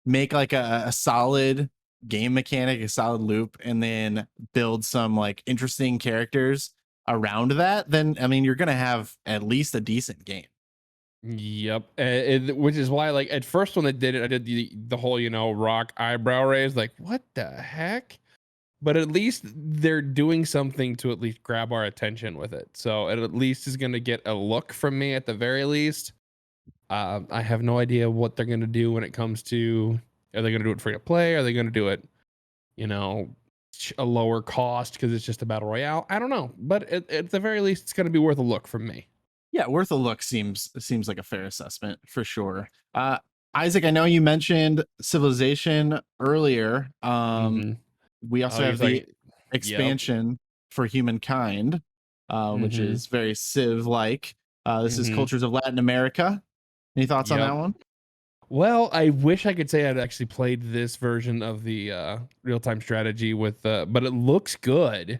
make like a solid game mechanic, a solid loop, and then build some like interesting characters around that, then I mean, you're gonna have at least a decent game. Yep. Which is why, like, at first when they did it, I did the whole, rock eyebrow raise, like, what the heck? But at least they're doing something to at least grab our attention with it. So it at least is going to get a look from me at the very least. I have no idea what they're going to do when it comes to, are they going to do it free to play? Are they going to do it, you know, a lower cost because it's just a battle royale? I don't know. But at the very least, it's going to be worth a look from me. Yeah, worth a look seems like a fair assessment for sure. Isaac, I know you mentioned Civilization earlier. Mm-hmm. We also you're have the talking, yep. expansion for Humankind, which Mm-hmm. is very Civ-like. This is Mm-hmm. Cultures of Latin America. Any thoughts on Yep. that one? Well, I wish I could say I'd actually played this version of the real-time strategy with, but it looks good.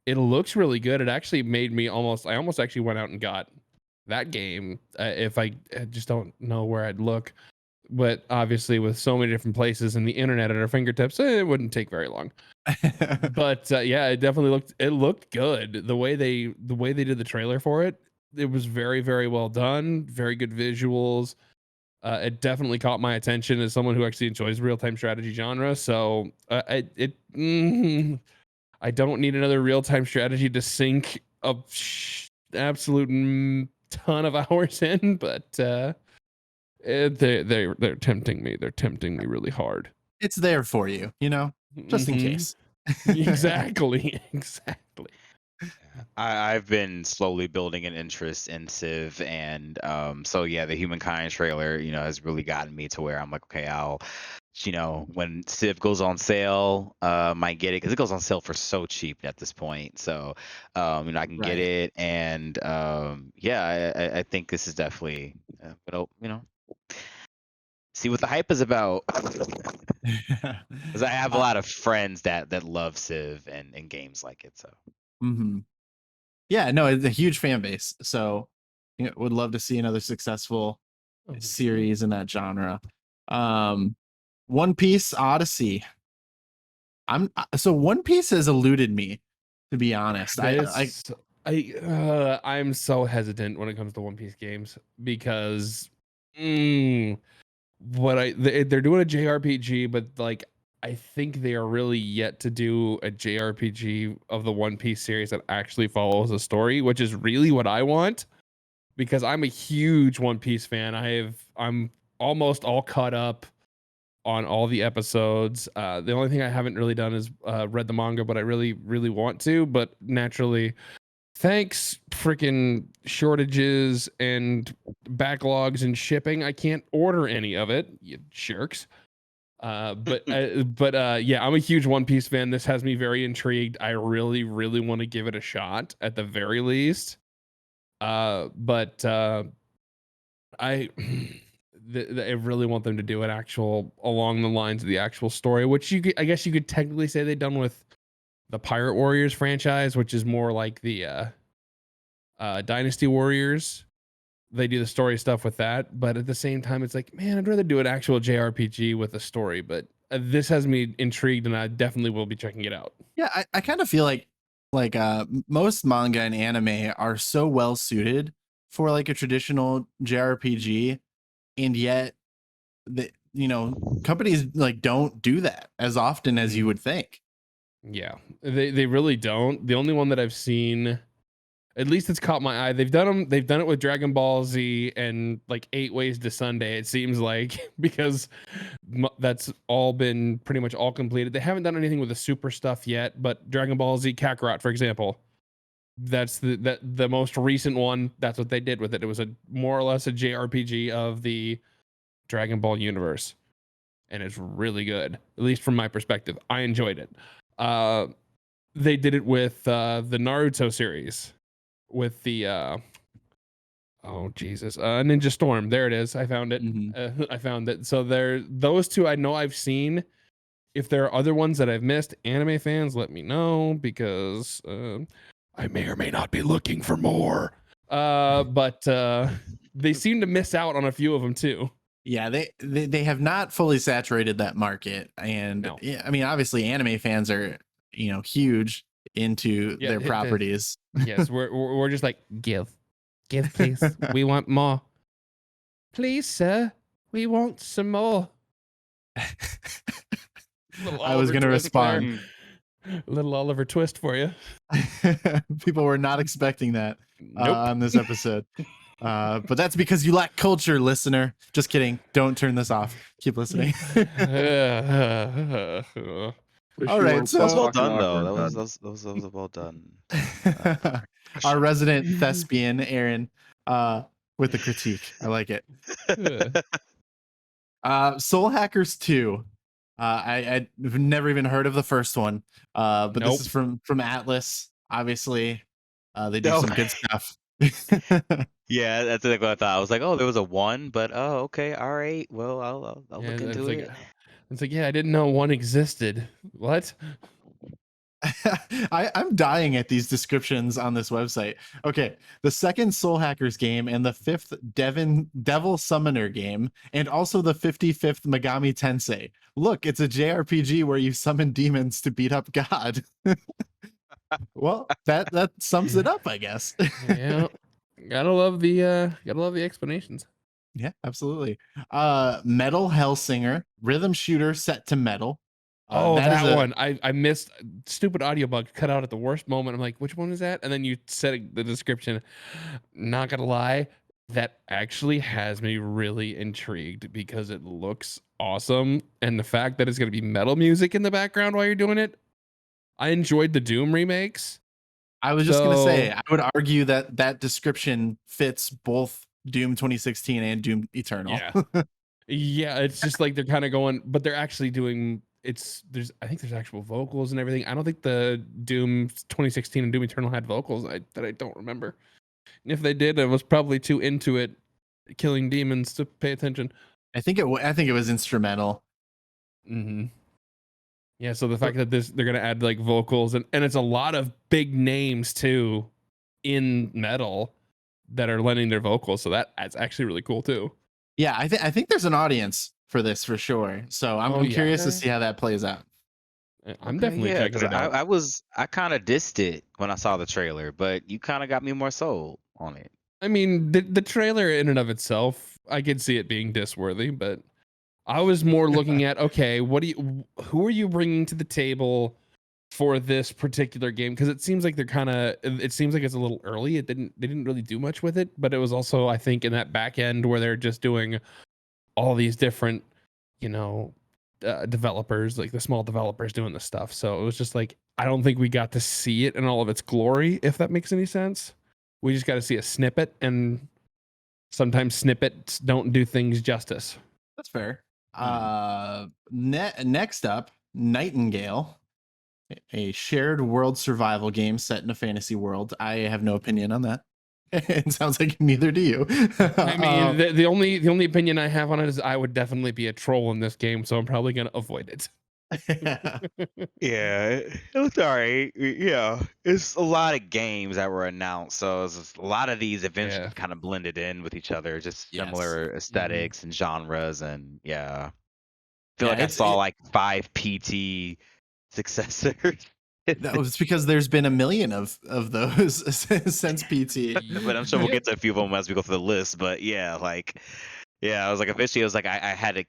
It looks really good. It actually made me I almost actually went out and got that game. If I just don't know where I'd look, but obviously with so many different places and the internet at our fingertips, it wouldn't take very long. But yeah, it looked good. The way they did the trailer for it, it was very, very well done. Very good visuals. It definitely caught my attention as someone who actually enjoys real-time strategy genre. So I don't need another real-time strategy to sink a absolute ton of hours in, but they're tempting me. They're tempting me really hard. It's there for you, just in case. Exactly. Exactly. I've been slowly building an interest in Civ, and so yeah, the Humankind trailer, has really gotten me to where I'm like, okay, I'll, when Civ goes on sale, might get it because it goes on sale for so cheap at this point. So, I can get Right. it, and yeah, I think this is definitely, see what the hype is about. Because I have a lot of friends that love Civ and games like it, so. Mm-hmm. Yeah, no, it's a huge fan base. So, would love to see another successful series in that genre. One Piece Odyssey. So One Piece has eluded me, to be honest. I'm so hesitant when it comes to One Piece games because they're doing a JRPG, but like I think they are really yet to do a JRPG of the One Piece series that actually follows a story, which is really what I want because I'm a huge One Piece fan. I'm almost all caught up on all the episodes. The only thing I haven't really done is read the manga, but I really, really want to. But naturally, thanks freaking shortages and backlogs and shipping, I can't order any of it. You jerks. But yeah, I'm a huge One Piece fan. This has me very intrigued. I really, really want to give it a shot at the very least. But I I really want them to do an actual along the lines of the actual story, which I guess you could technically say they've done with the Pirate Warriors franchise, which is more like the Dynasty Warriors. They do the story stuff with that, but at the same time, it's like, man, I'd rather do an actual JRPG with a story. But this has me intrigued, and I definitely will be checking it out. Yeah, I kind of feel like most manga and anime are so well suited for like a traditional JRPG, and yet the companies like don't do that as often as you would think. Yeah, they really don't. The only one that I've seen, at least it's caught my eye. They've done it with Dragon Ball Z and like 8 Ways to Sunday. It seems like because that's all been pretty much all completed. They haven't done anything with the super stuff yet, but Dragon Ball Z Kakarot, for example, that's the most recent one. That's what they did with it. It was a more or less a JRPG of the Dragon Ball universe, and it's really good, at least from my perspective. I enjoyed it. They did it with the Naruto series with the oh Jesus, Ninja Storm. There it is. I found it. I found it. So those two I know I've seen. If there are other ones that I've missed, anime fans, let me know, because I may or may not be looking for more. But they seem to miss out on a few of them too. Yeah, they have not fully saturated that market, and No. yeah, I mean, obviously, anime fans are huge into their properties. Yes, we're just like, give please. We want more. Please, sir, we want some more. I was going to respond. Little Oliver Twist for you. People were not expecting that Nope. on this episode. But that's because you lack culture, listener. Just kidding. Don't turn this off. Keep listening. All right, so That was well done, though. That was well done. Our resident thespian, Aaron, with the critique. I like it. Soul Hackers 2. I've never even heard of the first one. But Nope. this is from Atlas. Obviously, they do some good stuff. Yeah, that's what I thought. I was like, oh, there was a 1, but oh, okay, all right. Well, I'll look into it. It's like, yeah, I didn't know 1 existed. What? I'm dying at these descriptions on this website. Okay, the second Soul Hackers game and the 5th Devil Summoner game, and also the 55th Megami Tensei. Look, it's a JRPG where you summon demons to beat up God. Well, that sums it up, I guess. Yeah, gotta love the explanations. Yeah, absolutely. Metal Hellsinger, rhythm shooter set to metal. That one. I missed. Stupid audio bug cut out at the worst moment. I'm like, which one is that? And then you said the description. Not gonna lie, that actually has me really intrigued because it looks awesome, and the fact that it's gonna be metal music in the background while you're doing it. I enjoyed the Doom remakes. I was just gonna say, I would argue that description fits both Doom 2016 and Doom Eternal. Yeah, yeah. It's just like they're kind of going, but they're actually doing. I think there's actual vocals and everything. I don't think the Doom 2016 and Doom Eternal had vocals that I don't remember. And if they did, I was probably too into it, killing demons, to pay attention. I think it was instrumental. Mm-hmm. Yeah, so the fact that they're gonna add like vocals and it's a lot of big names too in metal that are lending their vocals, so that's actually really cool too. Yeah, I think there's an audience for this for sure. So I'm curious to see how that plays out. I'm definitely checking it out. I kind of dissed it when I saw the trailer, but you kind of got me more sold on it. I mean, the trailer in and of itself, I could see it being diss-worthy, but I was more looking at, okay, who are you bringing to the table for this particular game? Because it seems like it seems like it's a little early. They didn't really do much with it, but it was also, I think, in that back end where they're just doing all these different, developers, like the small developers doing the stuff. So it was just like, I don't think we got to see it in all of its glory, if that makes any sense. We just got to see a snippet, and sometimes snippets don't do things justice. That's fair. Next up, Nightingale, a shared world survival game set in a fantasy world. I have no opinion on that. It sounds like neither do you. I mean, the only opinion I have on it is I would definitely be a troll in this game, so I'm probably going to avoid it. Yeah, it was alright. Yeah, it's a lot of games that were announced, so it's just a lot of these eventually Yeah. kind of blended in with each other, just Yes. similar aesthetics and genres, and yeah, feel Yeah, like I saw like 5 PT successors. that was because there's been a million of those since PT. But I'm sure we'll Yep. get to a few of them as we go through the list. But yeah, like, yeah, I was like, eventually, I was like, I had to,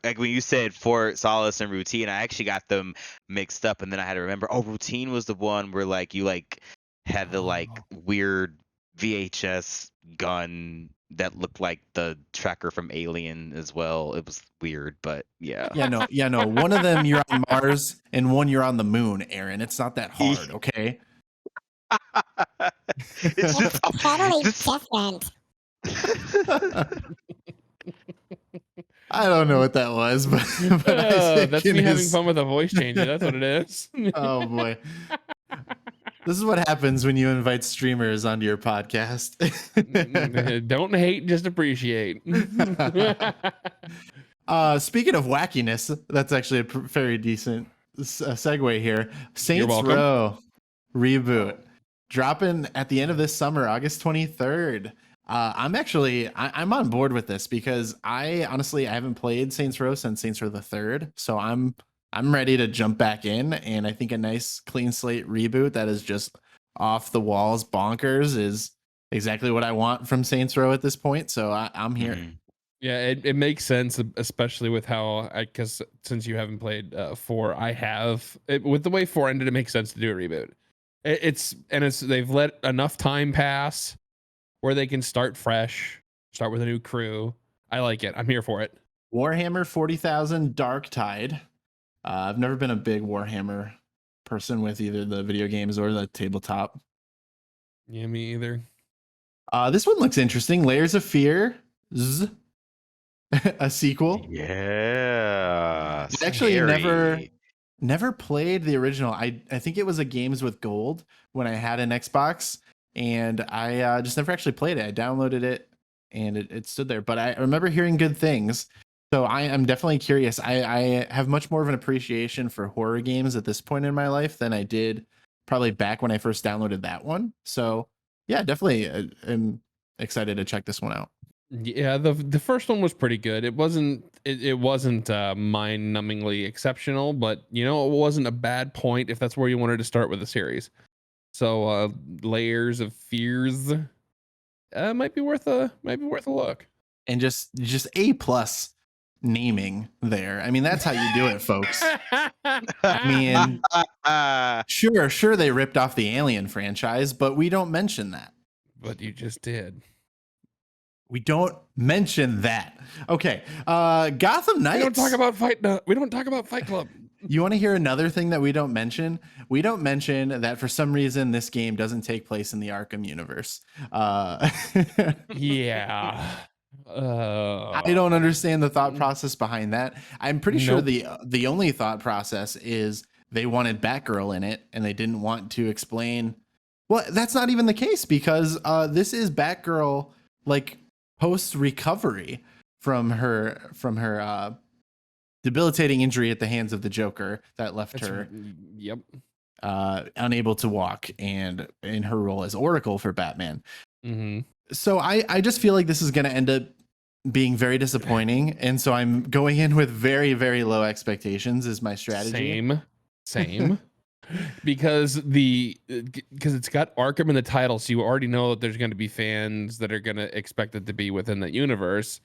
like when you said Fort Solace and Routine, I actually got them mixed up, and then I had to remember, oh, Routine was the one where like you like had the like weird VHS gun that looked like the tracker from Alien as well. It was weird, but yeah. Yeah, no. One of them you're on Mars, and one you're on the moon, Aaron. It's not that hard, okay? It's just Totally this. different. I don't know what that was, but Isaac That's in me having his- fun with a voice changer. That's what it is. Oh boy. This is what happens when you invite streamers onto your podcast. Don't hate, just appreciate. Speaking of wackiness, that's actually a very decent segue here. Saints welcome. Row reboot dropping at the end of this summer, August 23rd. I'm on board with this because I honestly haven't played Saints Row since Saints Row the Third, so I'm ready to jump back in, and I think a nice clean slate reboot that is just off the walls bonkers is exactly what I want from Saints Row at this point. So I'm here. Mhm. Yeah, it makes sense, especially with how because since you haven't played 4, I have. With the way 4 ended, it makes sense to do a reboot. It's they've let enough time pass where they can start fresh, start with a new crew. I like it. I'm here for it. Warhammer 40,000 Dark Tide. I've never been a big Warhammer person with either the video games or the tabletop. Yeah, me either. This one looks interesting. Layers of Fear, a sequel. Yeah. I actually scary. never played the original. I think it was a Games with Gold when I had an Xbox, and I just never actually played it. I downloaded it, and it stood there. But I remember hearing good things, so I am definitely curious. I have much more of an appreciation for horror games at this point in my life than I did probably back when I first downloaded that one. So yeah, definitely am excited to check this one out. Yeah, the first one was pretty good. It wasn't mind-numbingly exceptional, but it wasn't a bad point if that's where you wanted to start with the series. So Layers of Fears might be worth a look. And just A+ naming there. I mean, that's how you do it, folks. I mean, sure they ripped off the Alien franchise, but we don't mention that. But you just did. We don't mention that. Okay. Gotham Knights. We don't talk about Fight Club. You want to hear another thing that we don't mention? We don't mention that for some reason this game doesn't take place in the Arkham universe. Yeah. I don't understand the thought process behind that. I'm pretty sure the only thought process is they wanted Batgirl in it and they didn't want to explain. Well, that's not even the case because this is Batgirl like post recovery from her debilitating injury at the hands of the Joker that left her Yep. unable to walk, and in her role as Oracle for Batman. Mm-hmm. So I just feel like this is going to end up being very disappointing, and so I'm going in with very, very low expectations is my strategy. Same. because it's got Arkham in the title, so you already know that there's going to be fans that are going to expect it to be within that universe,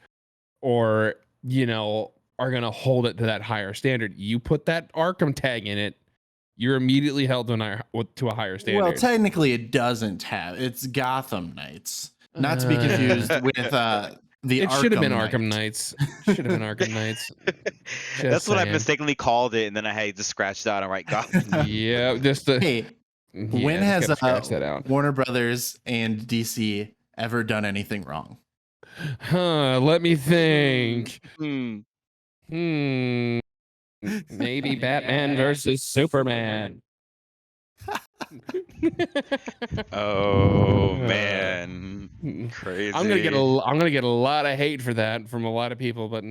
or are going to hold it to that higher standard. You put that Arkham tag in it, you're immediately held to a higher standard. Well, technically it doesn't have. It's Gotham Knights, not to be confused with the it Arkham should have been Knight. Arkham Knights. Should have been Arkham Knights. That's what I saying. mistakenly called it, and then I had to scratch it out and write Gotham. Yeah, just the Hey, when has scratch that out. Warner Brothers and DC ever done anything wrong? Let me think. Hmm. Maybe Batman versus Superman. Oh man. Crazy. I'm gonna get a lot of hate for that from a lot of people, but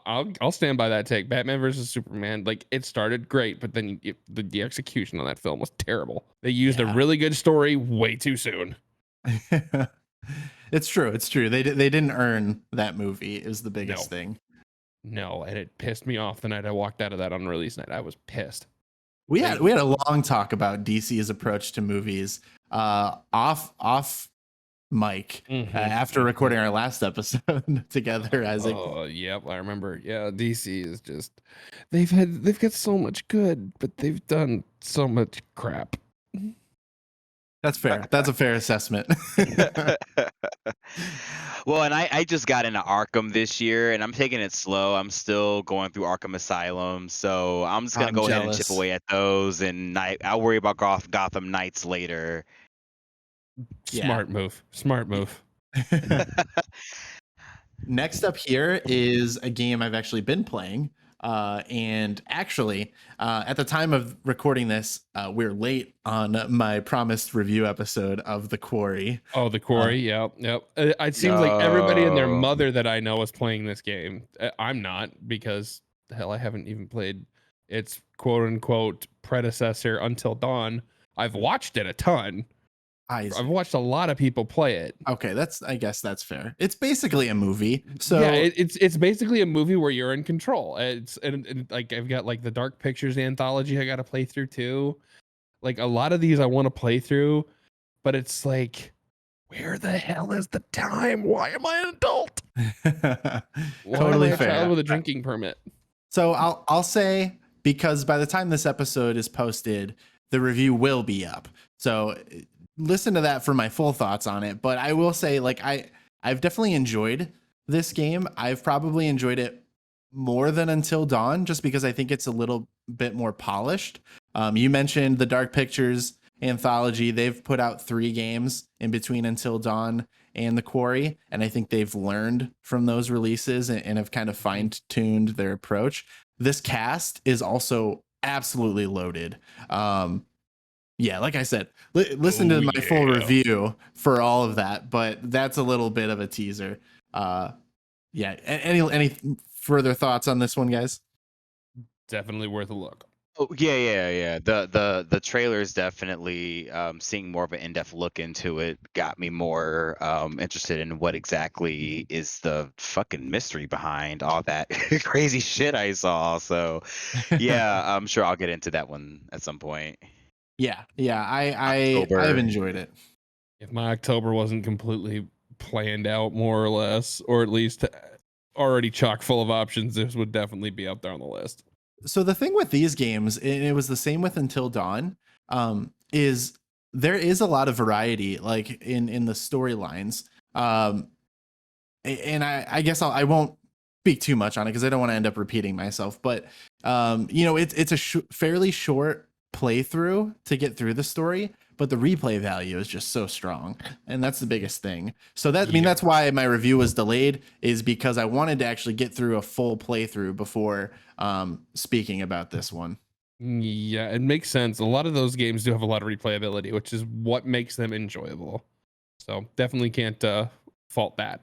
I'll stand by that take. Batman versus Superman, like it started great, but then the execution on that film was terrible. They used a Yeah. really good story way too soon. It's true. It's true. They didn't earn that movie is the biggest No. thing. No, and it pissed me off the night I walked out of that on release night. I was pissed. We had a long talk about DC's approach to movies off mic after recording our last episode together, Isaac. Oh, yep, I remember. Yeah, DC is just they've got so much good, but they've done so much crap. That's fair. That's a fair assessment. Well, and I just got into Arkham this year, and I'm taking it slow. I'm still going through Arkham Asylum, so I'm just gonna go ahead and chip jealous. away at those, and I'll worry about Gotham Knights later. Smart move. Smart move. Next up here is a game I've actually been playing. And actually, at the time of recording this, we're late on my promised review episode of The Quarry. Oh, The Quarry. Yep. It seems like everybody and their mother that I know is playing this game. I'm not, because hell, I haven't even played its quote unquote predecessor Until Dawn. I've watched it a ton. I've watched a lot of people play it. Okay, I guess that's fair. It's basically a movie. So yeah, it's basically a movie where you're in control. And like I've got like the Dark Pictures anthology I got to play through too. Like a lot of these I want to play through, but it's like, where the hell is the time? Why am I an adult? Totally am I a fair. child with a drinking permit? So I'll say, because by the time this episode is posted, the review will be up. So listen to that for my full thoughts on it. But I will say, like, I've definitely enjoyed this game. I've probably enjoyed it more than Until Dawn, just because I think it's a little bit more polished. You mentioned the Dark Pictures anthology. They've put out 3 games in between Until Dawn and The Quarry, and I think they've learned from those releases and have kind of fine-tuned their approach. This cast is also absolutely loaded. Yeah, like I said, listen to my full review for all of that, but that's a little bit of a teaser. Yeah, any further thoughts on this one, guys? Definitely worth a look. Oh yeah. The trailer is definitely seeing more of an in-depth look into it got me more interested in what exactly is the fucking mystery behind all that crazy shit I saw. So yeah, I'm sure I'll get into that one at some point. Yeah, I've enjoyed it. If my October wasn't completely planned out, more or less, or at least already chock full of options, this would definitely be up there on the list. So the thing with these games, and it was the same with Until Dawn, is there is a lot of variety, like in the storylines. And I guess I won't speak too much on it because I don't want to end up repeating myself. But it's a fairly short playthrough to get through the story, but the replay value is just so strong, and that's the biggest thing. So that's why my review was delayed, is because I wanted to actually get through a full playthrough before speaking about this one. Yeah, it makes sense. A lot of those games do have a lot of replayability, which is what makes them enjoyable. So definitely can't fault that.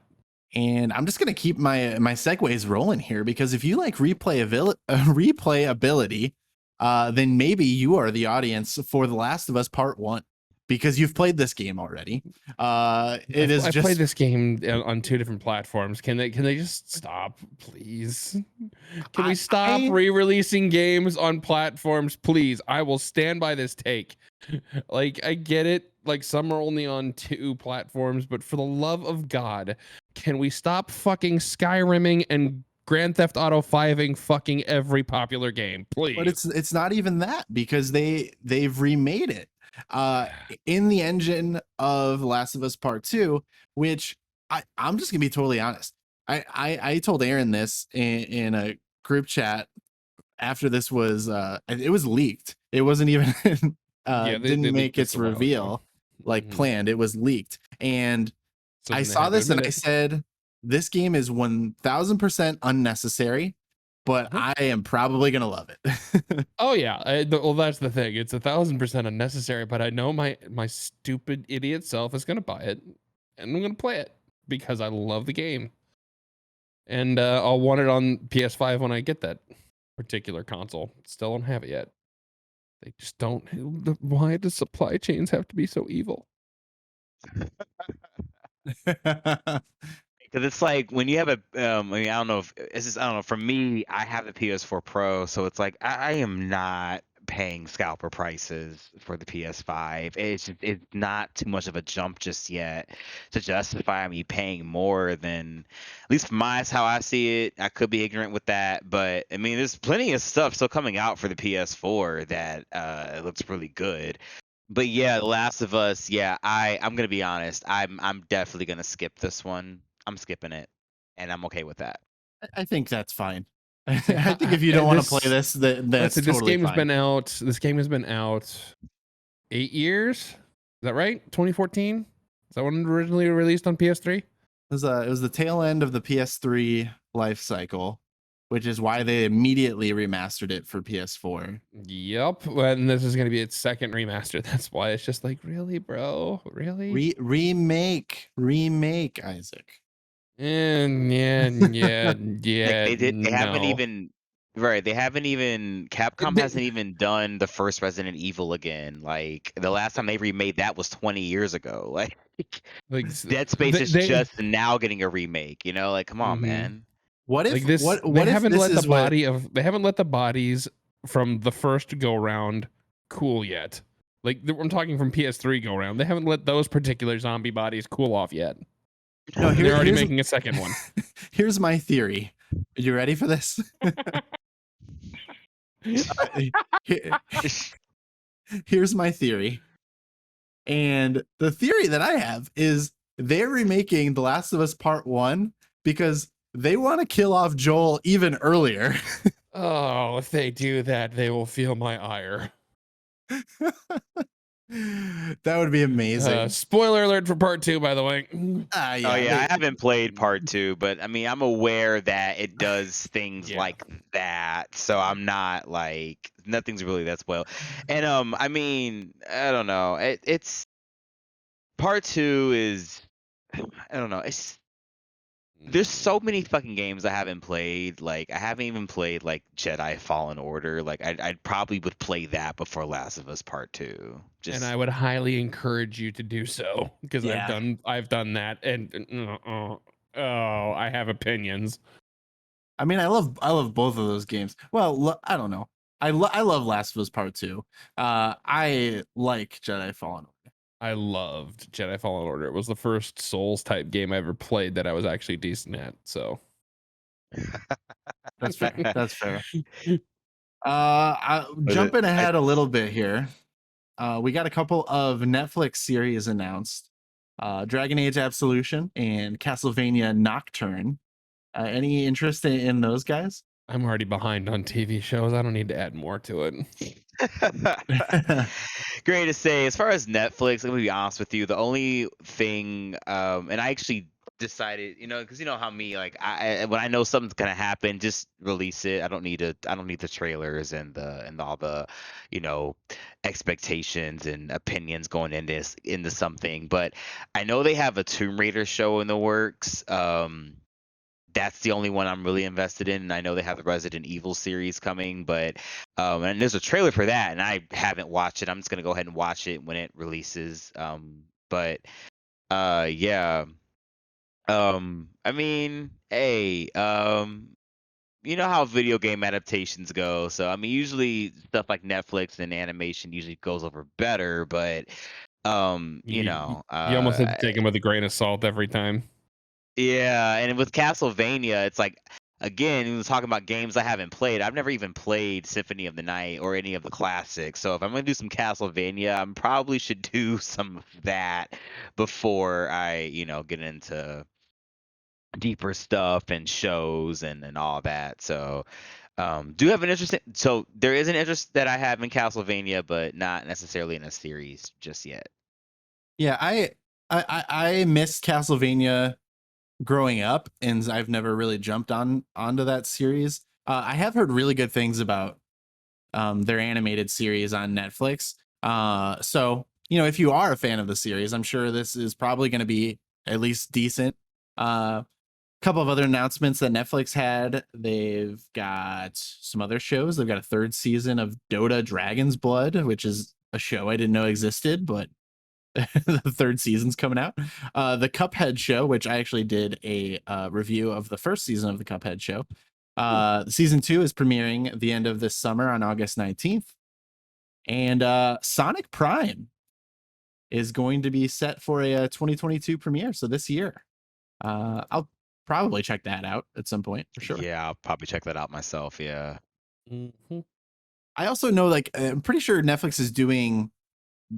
And I'm just gonna keep my segues rolling here, because if you like replayability, then maybe you are the audience for The Last of Us Part 1, because you've played this game already. I played this game on 2 different platforms. Can they just stop, please? Can we stop re-releasing games on platforms, please? I will stand by this take. Like, I get it. Like, some are only on 2 platforms, but for the love of God, can we stop fucking Skyrimming and Grand Theft Auto 5ing fucking every popular game, please? But it's not even that, because they've remade it in the engine of Last of Us Part 2, which I'm just gonna be totally honest. I told Aaron this in a group chat after this was it was leaked. It wasn't even didn't make its reveal like planned. It was leaked, and so I saw this and I said, this game is 1000% unnecessary, but I am probably gonna love it. Oh yeah, well, that's the thing. It's 1000% unnecessary, but I know my stupid idiot self is gonna buy it, and I'm gonna play it because I love the game. And I'll want it on PS5 when I get that particular console. Still don't have it yet. They just don't. Why do supply chains have to be so evil? Because it's like when you have a, I mean, I don't know if it's just, I don't know. For me, I have the PS4 Pro, so it's like I am not paying scalper prices for the PS5. It's not too much of a jump just yet to justify me paying more than, at least for my, that's how I see it. I could be ignorant with that, but I mean, there's plenty of stuff still coming out for the PS4 that it looks really good. But yeah, The Last of Us, yeah, I'm gonna be honest. I'm definitely gonna skip this one. I'm skipping it, and I'm okay with that. I think that's fine. See, I think if you don't want to play this- this, that's this totally game has fine. been out. This game has been out 8 years. Is that right? 2014. Is that when it originally released on PS3? It was the tail end of the PS3 life cycle, which is why they immediately remastered it for PS4. Yep. And this is going to be its second remaster. That's why it's just like, really, bro? Really? Remake, Isaac. And yeah, Like they haven't no. even, right, they haven't even, Capcom They- hasn't even done the first Resident Evil again. Like the last time they remade that was 20 years ago. Like Like Dead Space is they just now getting a remake, you know? Like come on, Mhm. man. What if like this what they if haven't this let the is what body of they haven't let the bodies from the first go round cool yet. Like I'm talking from PS3 go round. They haven't let those particular zombie bodies cool off yet. No, And they're already here's making a second one. here's my theory. Are you ready for this? Here's my theory. And the theory that I have is they're remaking The Last of Us Part 1 because they want to kill off Joel even earlier. Oh, if they do that, they will feel my ire. That would be amazing. Spoiler alert for part 2, by the way. Yeah, Oh yeah, I they- haven't played part 2, but I mean, I'm aware that it does things Yeah. like that. So I'm not like nothing's really that spoiled. And I mean, I don't know. It's part 2 is I don't know. It's there's so many fucking games I haven't played. Like I haven't even played like Jedi Fallen Order. Like I'd probably would play that before Last of Us Part 2. Just And I would highly encourage you to do so because Yeah. I've done that and I have opinions. I mean, I love both of those games. Well, I don't know. I love Last of Us Part 2. I like Jedi Fallen Order. I loved Jedi Fallen Order. It was the first Souls type game I ever played that I was actually decent at. So That's fair. That's fair. it- Jumping ahead a little bit here. We got a couple of Netflix series announced. Dragon Age Absolution and Castlevania Nocturne. Any interest in those guys? I'm already behind on TV shows. I don't need to add more to it. Great to say. As far as Netflix, I'm gonna be honest with you. The only thing, and I actually decided, you know, because you know how me, like, I when I know something's gonna happen, just release it. I don't need the trailers and all the, you know, expectations and opinions going into something. But I know they have a Tomb Raider show in the works. That's the only one I'm really invested in. And I know they have the Resident Evil series coming, but and there's a trailer for that, and I haven't watched it. I'm just gonna go ahead and watch it when it releases. But yeah. I mean, hey, you know how video game adaptations go. So I mean, usually stuff like Netflix and animation usually goes over better, but you know, You almost have to take them with a grain of salt every time. yeah, and with Castlevania, it's like again, we were talking about games I haven't played. I've never even played Symphony of the Night or any of the classics. So if I'm gonna do some Castlevania, I probably should do some of that before I, you know, get into deeper stuff and shows and all that. So do have an interest so there is an interest that I have in Castlevania, but not necessarily in a series just yet. Yeah, I missed Castlevania growing up, and I've never really jumped onto that series. I have heard really good things about their animated series on Netflix. So you know, if you are a fan of the series, I'm sure this is probably going to be at least decent. Couple of other announcements that Netflix had. They've got some other shows. They've got a third season of Dota Dragon's Blood, which is a show I didn't know existed, but the third season's coming out. The Cuphead show, which I actually did a review of the first season of the Cuphead show. Season 2 is premiering at the end of this summer on August 19th. And Sonic Prime is going to be set for a 2022 premiere. So this year. I'll probably check that out at some point for sure. Yeah, I'll probably check that out myself. Yeah. Mhm. I also know, like, I'm pretty sure Netflix is doing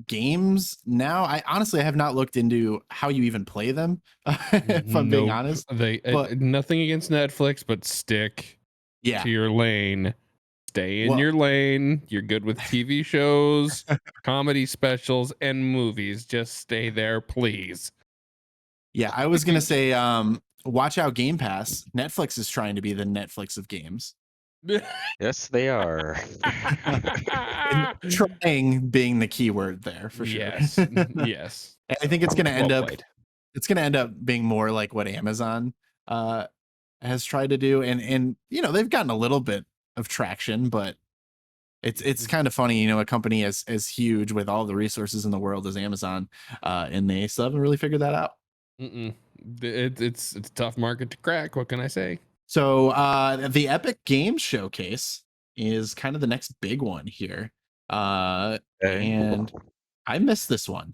games now. I honestly have not looked into how you even play them, if I'm being Nope. honest. They But nothing against Netflix, but stick yeah, to your lane. Stay in Well- your lane. You're good with TV shows, comedy specials, and movies. Just stay there, please. yeah. I was gonna say, watch out, Game Pass. Netflix is trying to be the Netflix of games. Yes, they are. And trying being the key word there for sure. Yes. Yes. And I think it's gonna end Well up. played. It's gonna end up being more like what Amazon has tried to do, and you know, they've gotten a little bit of traction, but it's kind of funny, you know, a company as huge with all the resources in the world as Amazon, and they still haven't really figured that out. It's a tough market to crack. What can I say? So the Epic Games Showcase is kind of the next big one here, Okay. and I missed this one.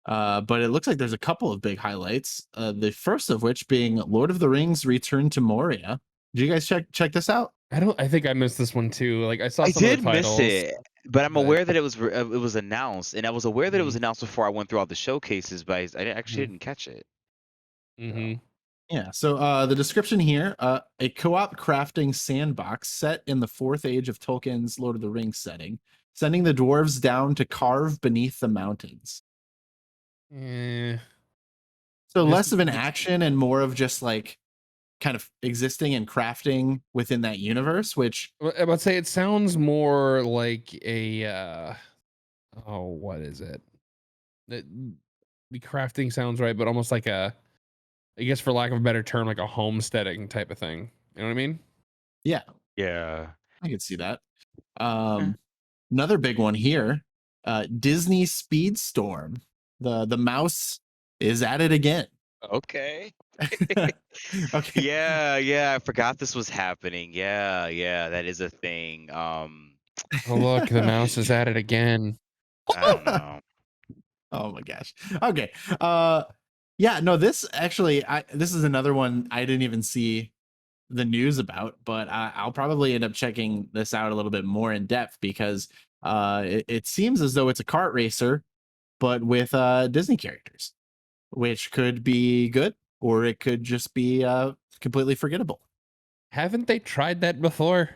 But it looks like there's a couple of big highlights. The first of which being Lord of the Rings: Return to Moria. Did you guys check this out? I think I missed this one too. Like I saw I some of did the titles. miss it, but I'm but- aware that it was announced, and I was aware that it was Mhm. announced before I went through all the showcases, but I actually Mhm. didn't catch it. Mhm. Yeah. So the description here: a co-op crafting sandbox set in the fourth age of Tolkien's Lord of the Rings setting, sending the dwarves down to carve beneath the mountains. Eh, So This less of an looks- action and more of just like kind of existing and crafting within that universe, which Well, I would say it sounds more like a oh, what is it? The, the crafting sounds right, but almost like a, I guess for lack of a better term, like a homesteading type of thing. You know what I mean? yeah, Yeah. I could see that. Another big one here, Disney Speedstorm. The mouse is at it again. Okay. Okay. Yeah, I forgot this was happening. Yeah, that is a thing. Oh look, the mouse is at it again. I don't know. Oh my gosh. Okay. Yeah, no, this actually this is another one I didn't even see the news about, but I'll probably end up checking this out a little bit more in depth because it seems as though it's a kart racer, but with Disney characters, which could be good or it could just be completely forgettable. Haven't they tried that before?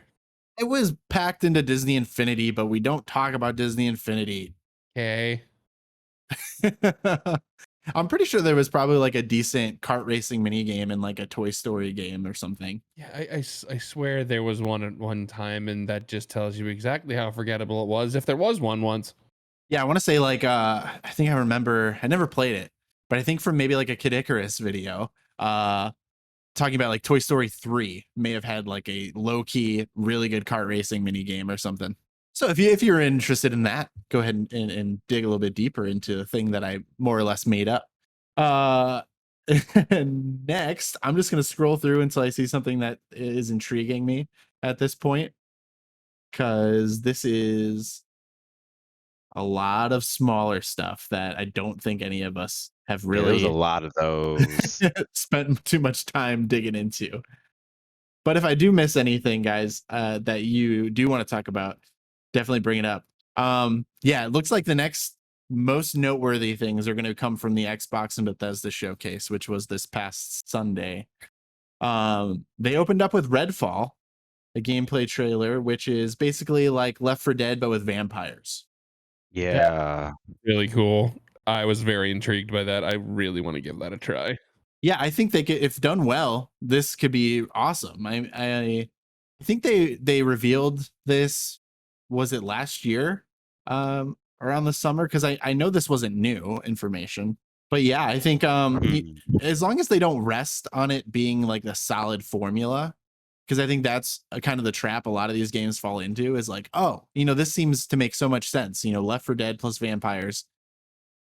It was packed into Disney Infinity, but we don't talk about Disney Infinity. Okay. I'm pretty sure there was probably like a decent kart racing mini game in like a Toy Story game or something. Yeah, I swear there was one at one time, and that just tells you exactly how forgettable it was, if there was one once. Yeah, I want to say like I think I remember, I never played it, but I think from maybe like a Kid Icarus video, talking about like Toy Story 3 may have had like a low-key, really good kart racing mini game or something. So if you're interested in that, go ahead and dig a little bit deeper into the thing that I more or less made up. Next, I'm just gonna scroll through until I see something that is intriguing me at this point, because this is a lot of smaller stuff that I don't think any of us have Yeah, there was a really lot of those. spent too much time digging into. But if I do miss anything, guys, that you do want to talk about, definitely bring it up. Yeah, it looks like the next most noteworthy things are going to come from the Xbox and Bethesda showcase, which was this past Sunday. They opened up with Redfall, a gameplay trailer, which is basically like Left 4 Dead, but with vampires. Yeah. Really cool. I was very intrigued by that. I really want to give that a try. Yeah, I think they could, if done well, this could be awesome. I think they revealed this, was it last year? Around the summer? Because I know this wasn't new information. But yeah, I think Mhm. as long as they don't rest on it being like the solid formula, because I think that's kind of the trap a lot of these games fall into is like, oh, this seems to make so much sense. Left 4 Dead plus vampires,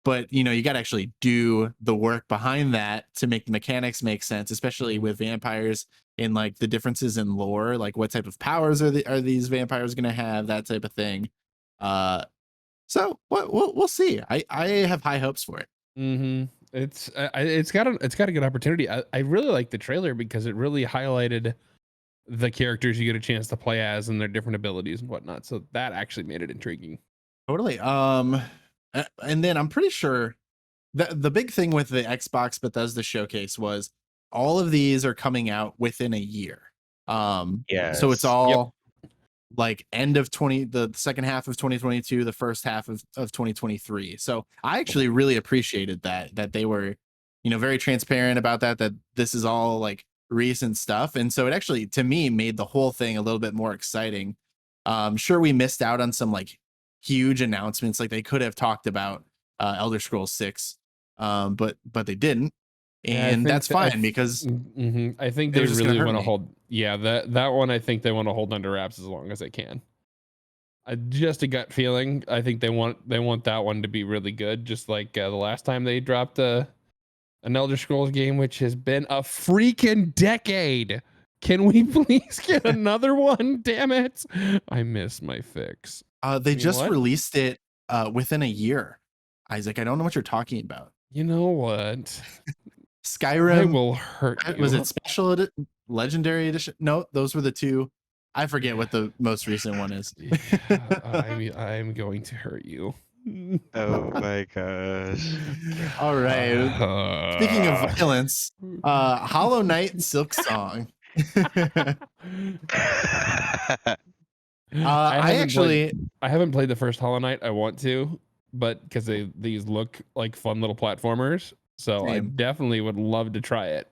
but you got to actually do the work behind that to make the mechanics make sense, especially with vampires and like the differences in lore, like what type of powers are these vampires going to have, that type of thing. So we'll see. I have high hopes for it. Mm-hmm. It's got a good opportunity. I really like the trailer because it really highlighted the characters you get a chance to play as and their different abilities and whatnot. So that actually made it intriguing. Totally. And then I'm pretty sure the big thing with the Xbox Bethesda showcase was all of these are coming out within a year. So it's Yes. all like end of the second half of 2022, the first half of 2023. So I actually really appreciated that they were, very transparent about that this is all like recent stuff. And so it actually, to me, made the whole thing a little bit more exciting. Sure, we missed out on some like huge announcements. Like they could have talked about Elder Scrolls 6, but they didn't. Yeah, I And think that's fine because I think it they was just going to really hurt want to me. hold. Yeah, that one I think they want to hold under wraps as long as they can. Just a gut feeling. I think they want that one to be really good, just like the last time they dropped an Elder Scrolls game, which has been a freaking decade. Can we please get another one? Damn it! I miss my fix. They I mean, just what? released it within a year. Isaac, I don't know what you're talking about. You know what? I Skyrim, will hurt was it you. legendary edition? No, those were the two. I forget what the most recent one is. Yeah, I'm going to hurt you. Oh my gosh. All right. Speaking of violence, Hollow Knight Silk Song. I I haven't played actually, I haven't played the first Hollow Knight. I want to, but because these look like fun little platformers, so I same. definitely would love to try it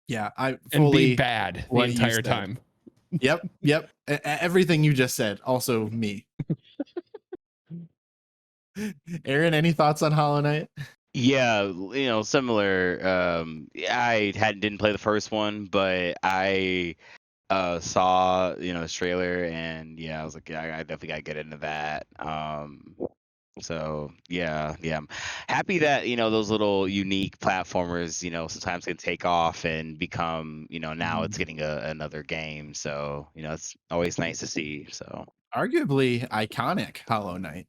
Yeah, I and be bad bad the what you entire said. time. Yep. Everything you just said, also me. Aaron, any thoughts on Hollow Knight? Yeah, similar. I didn't play the first one, but I saw this trailer, and yeah, I was like, yeah, I definitely gotta get into that. So yeah, I'm happy that those little unique platformers sometimes can take off and become now it's getting another game. So it's always nice to see. So Arguably iconic Hollow Knight.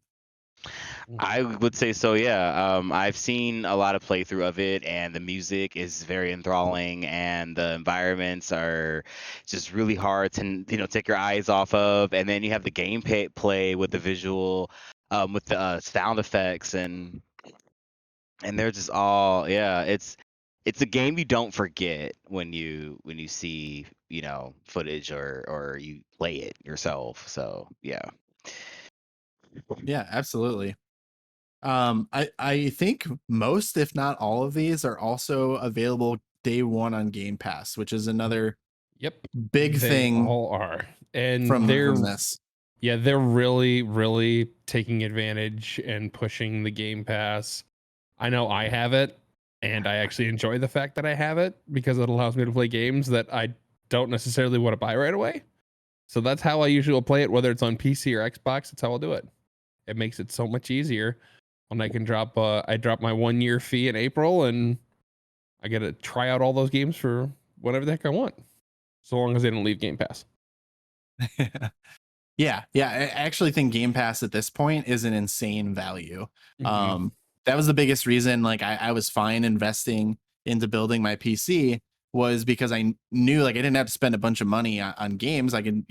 I would say so, yeah. I've seen a lot of playthrough of it, and the music is very enthralling, and the environments are just really hard to take your eyes off of. And then you have the gameplay play with the visual, with the sound effects, and they're just all yeah. It's a game you don't forget when you see footage or you play it yourself. So yeah. Yeah, absolutely. I think most, if not all of these are also available day one on Game Pass, which is another Yep, big they thing all are, and from this. they're really really taking advantage and pushing the Game Pass. I know I have it, and I actually enjoy the fact that I have it because it allows me to play games that I don't necessarily want to buy right away. So that's how I usually will play it, whether it's on PC or Xbox. That's how I'll do it. It makes it so much easier when I can drop. I drop my 1 year fee in April, and I get to try out all those games for whatever the heck I want, so long as they don't leave Game Pass. Yeah. I actually think Game Pass at this point is an insane value. That was the biggest reason like I was fine investing into building my PC, was because I knew like I didn't have to spend a bunch of money on games. I could,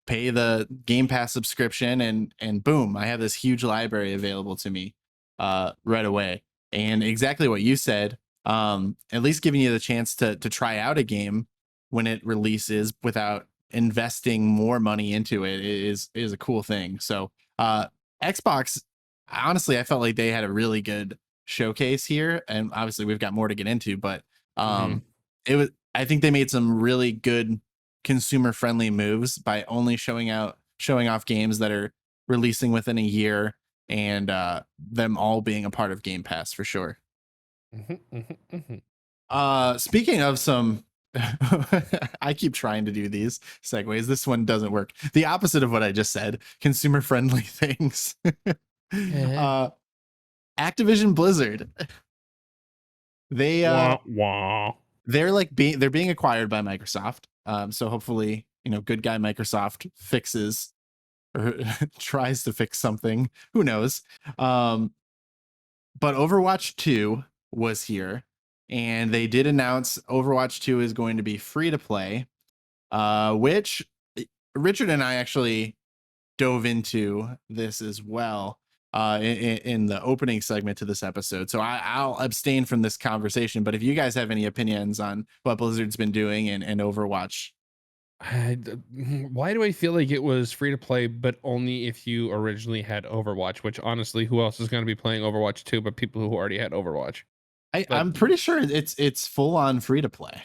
pay the Game Pass subscription, and boom, I have this huge library available to me right away. And exactly what you said, at least giving you the chance to try out a game when it releases without investing more money into it is a cool thing. So Xbox, honestly, I felt like they had a really good showcase here, and obviously we've got more to get into, but it was, I think they made some really good consumer friendly moves by only showing off games that are releasing within a year, and them all being a part of Game Pass for sure. Speaking of some, I keep trying to do these segues. This one doesn't work. The opposite of what I just said, consumer friendly things. Activision Blizzard. They Wah, wah. they're being acquired by Microsoft. So hopefully, good guy Microsoft fixes or tries to fix something. Who knows? But Overwatch 2 was here, and they did announce Overwatch 2 is going to be free to play, which Richard and I actually dove into this as well in the opening segment to this episode. So I'll abstain from this conversation. But if you guys have any opinions on what Blizzard's been doing and Overwatch. Why do I feel like it was free to play, but only if you originally had Overwatch? Which honestly, who else is going to be playing Overwatch 2 but people who already had Overwatch? I'm pretty sure it's full on free to play.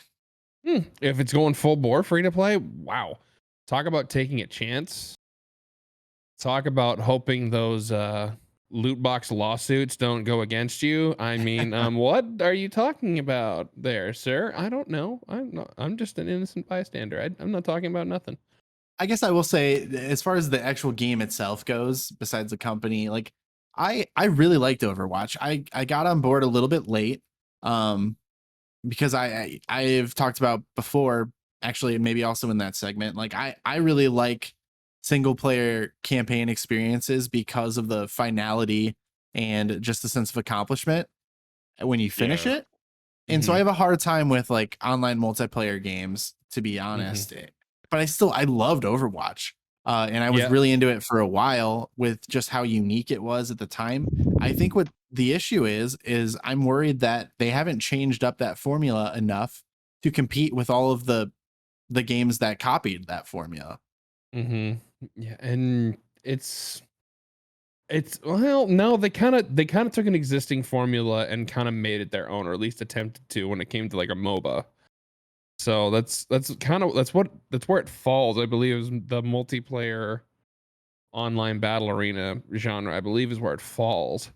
If it's going full bore free to play, wow. Talk about taking a chance. Talk about hoping those loot box lawsuits don't go against you. I mean, what are you talking about there, sir? I don't know. I'm just an innocent bystander. I'm not talking about nothing. I guess I will say, as far as the actual game itself goes, besides the company, like I really liked Overwatch. I got on board a little bit late, because I've talked about before, actually, maybe also in that segment. Like I really like single player campaign experiences because of the finality and just the sense of accomplishment when you finish it. And so I have a hard time with like online multiplayer games, to be honest. But I loved Overwatch. And I was really into it for a while with just how unique it was at the time. I think what the issue is I'm worried that they haven't changed up that formula enough to compete with all of the games that copied that formula. Yeah, and it's well, no, they kind of took an existing formula and kind of made it their own, or at least attempted to when it came to like a MOBA. So that's where it falls. I believe is the multiplayer online battle arena genre. I believe is where it falls.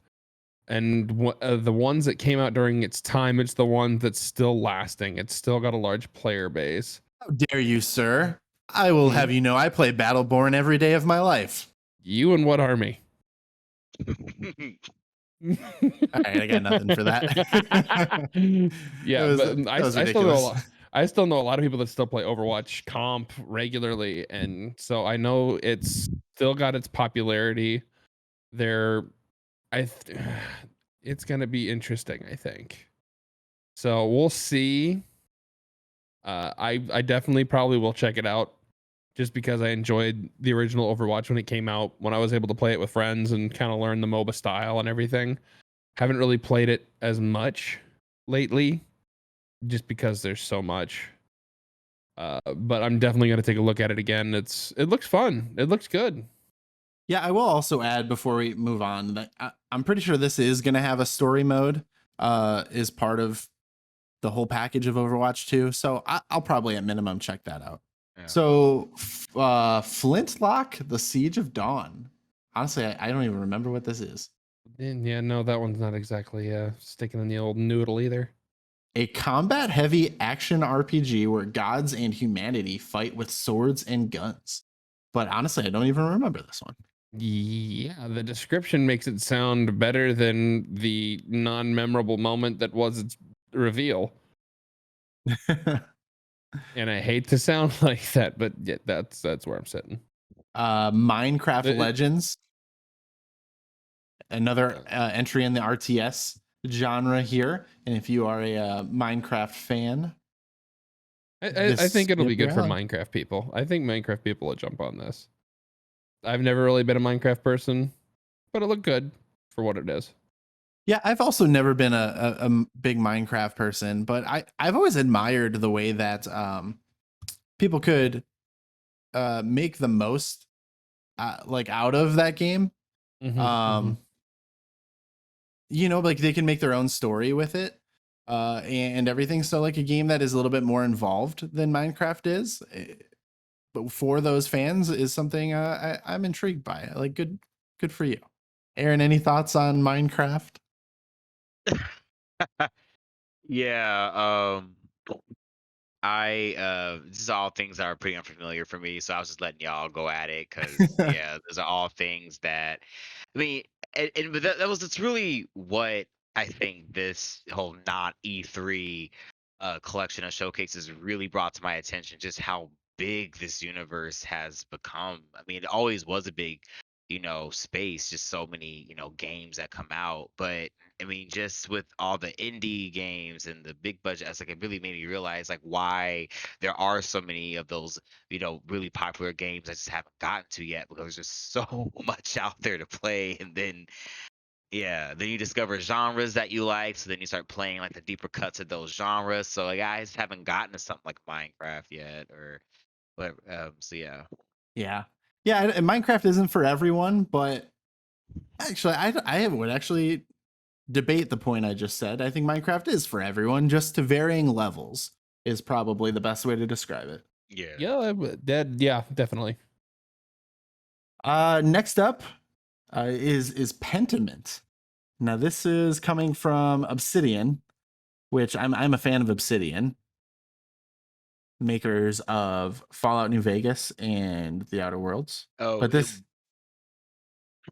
And the ones that came out during its time, it's the one that's still lasting. It's still got a large player base. How dare you, sir? I will have you know I play Battleborn every day of my life. You and what army? All right, I got nothing for that. Yeah, but I still know a lot of people that still play Overwatch comp regularly, and so I know it's still got its popularity. It's gonna be interesting, I think. So we'll see. I definitely probably will check it out, just because I enjoyed the original Overwatch when it came out, when I was able to play it with friends and kind of learn the MOBA style and everything. Haven't really played it as much lately, just because there's so much. But I'm definitely gonna take a look at it again. It looks fun. It looks good. Yeah, I will also add before we move on that I'm pretty sure this is going to have a story mode as part of the whole package of Overwatch 2. So I'll probably at minimum check that out. Yeah. So Flintlock, The Siege of Dawn. Honestly, I don't even remember what this is. Yeah, no, that one's not exactly sticking in the old noodle either. A combat-heavy action RPG where gods and humanity fight with swords and guns. But honestly, I don't even remember this one. Yeah, the description makes it sound better than the non-memorable moment that was its reveal. And I hate to sound like that, but yeah, that's where I'm sitting. Minecraft Legends. Another entry in the RTS genre here. And if you are a Minecraft fan, I think it'll be good for Minecraft people. I think Minecraft people will jump on this. I've never really been a Minecraft person, but it looked good for what it is. Yeah, I've also never been a big Minecraft person, but I've always admired the way that people could make the most like out of that game. You know, like they can make their own story with it and everything. So like a game that is a little bit more involved than Minecraft is, but for those fans is something I'm intrigued by. Like good for you. Aaron, any thoughts on Minecraft? Yeah, this is all things that are pretty unfamiliar for me, so I was just letting y'all go at it because yeah, those are all things that I mean, and but that was it's really what I think this whole not E3 collection of showcases really brought to my attention, just how big this universe has become. I mean, it always was a big, space, just so many, games that come out, but I mean, just with all the indie games and the big budget, it's like it really made me realize like why there are so many of those, really popular games I just haven't gotten to yet because there's just so much out there to play. And then yeah, then you discover genres that you like, so then you start playing like the deeper cuts of those genres. So like I just haven't gotten to something like Minecraft yet or whatever. So yeah. Yeah. Yeah, and Minecraft isn't for everyone, but actually, I would actually debate the point I just said. I think Minecraft is for everyone, just to varying levels is probably the best way to describe it. Yeah. Yeah, definitely. Next up is Pentiment. Now this is coming from Obsidian, which I'm a fan of Obsidian, makers of Fallout New Vegas and The Outer Worlds. Oh, But this,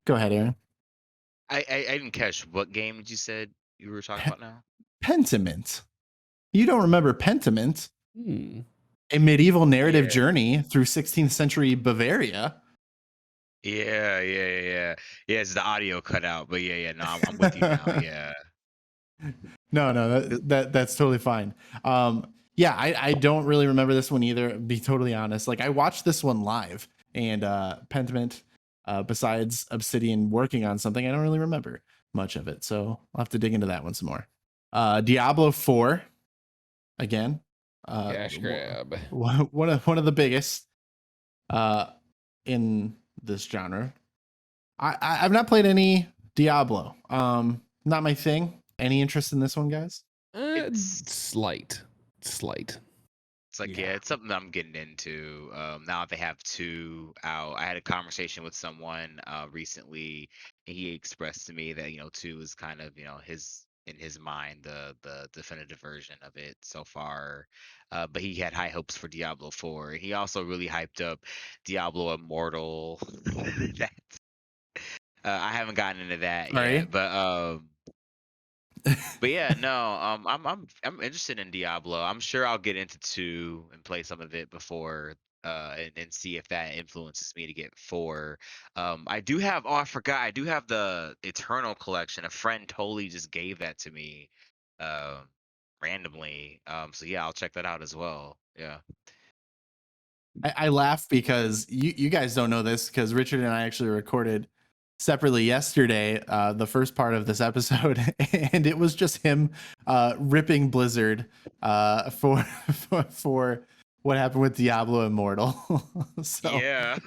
go ahead, Aaron. I didn't catch what game you said you were talking about now. Pentiment. You don't remember Pentiment? Hmm. A medieval narrative Yeah. journey through 16th century Bavaria. Yeah. Yeah, it's the audio cut out, but yeah. No, I'm with you now. Yeah. No, that's totally fine. Yeah, I don't really remember this one either. To be totally honest, like I watched this one live, and Pentiment, besides Obsidian working on something, I don't really remember much of it. So I'll have to dig into that one some more. Diablo 4, again. Cash grab. One of the biggest in this genre. I've not played any Diablo. Not my thing. Any interest in this one, guys? It's Slight. it's like yeah, it's something that I'm getting into. Now they have two out. I had a conversation with someone recently, and he expressed to me that two is kind of his in his mind the definitive version of it so far. But he had high hopes for Diablo 4. He also really hyped up Diablo Immortal. that I haven't gotten into that Sorry. yet, but yeah, no, I'm interested in Diablo. I'm sure I'll get into 2 and play some of it before and see if that influences me to get 4. I do have I forgot, I do have the Eternal collection. A friend totally just gave that to me um randomly. So yeah, I'll check that out as well. Yeah. I laugh because you guys don't know this because Richard and I actually recorded separately yesterday the first part of this episode, and it was just him ripping Blizzard for, for what happened with Diablo Immortal. So Yeah.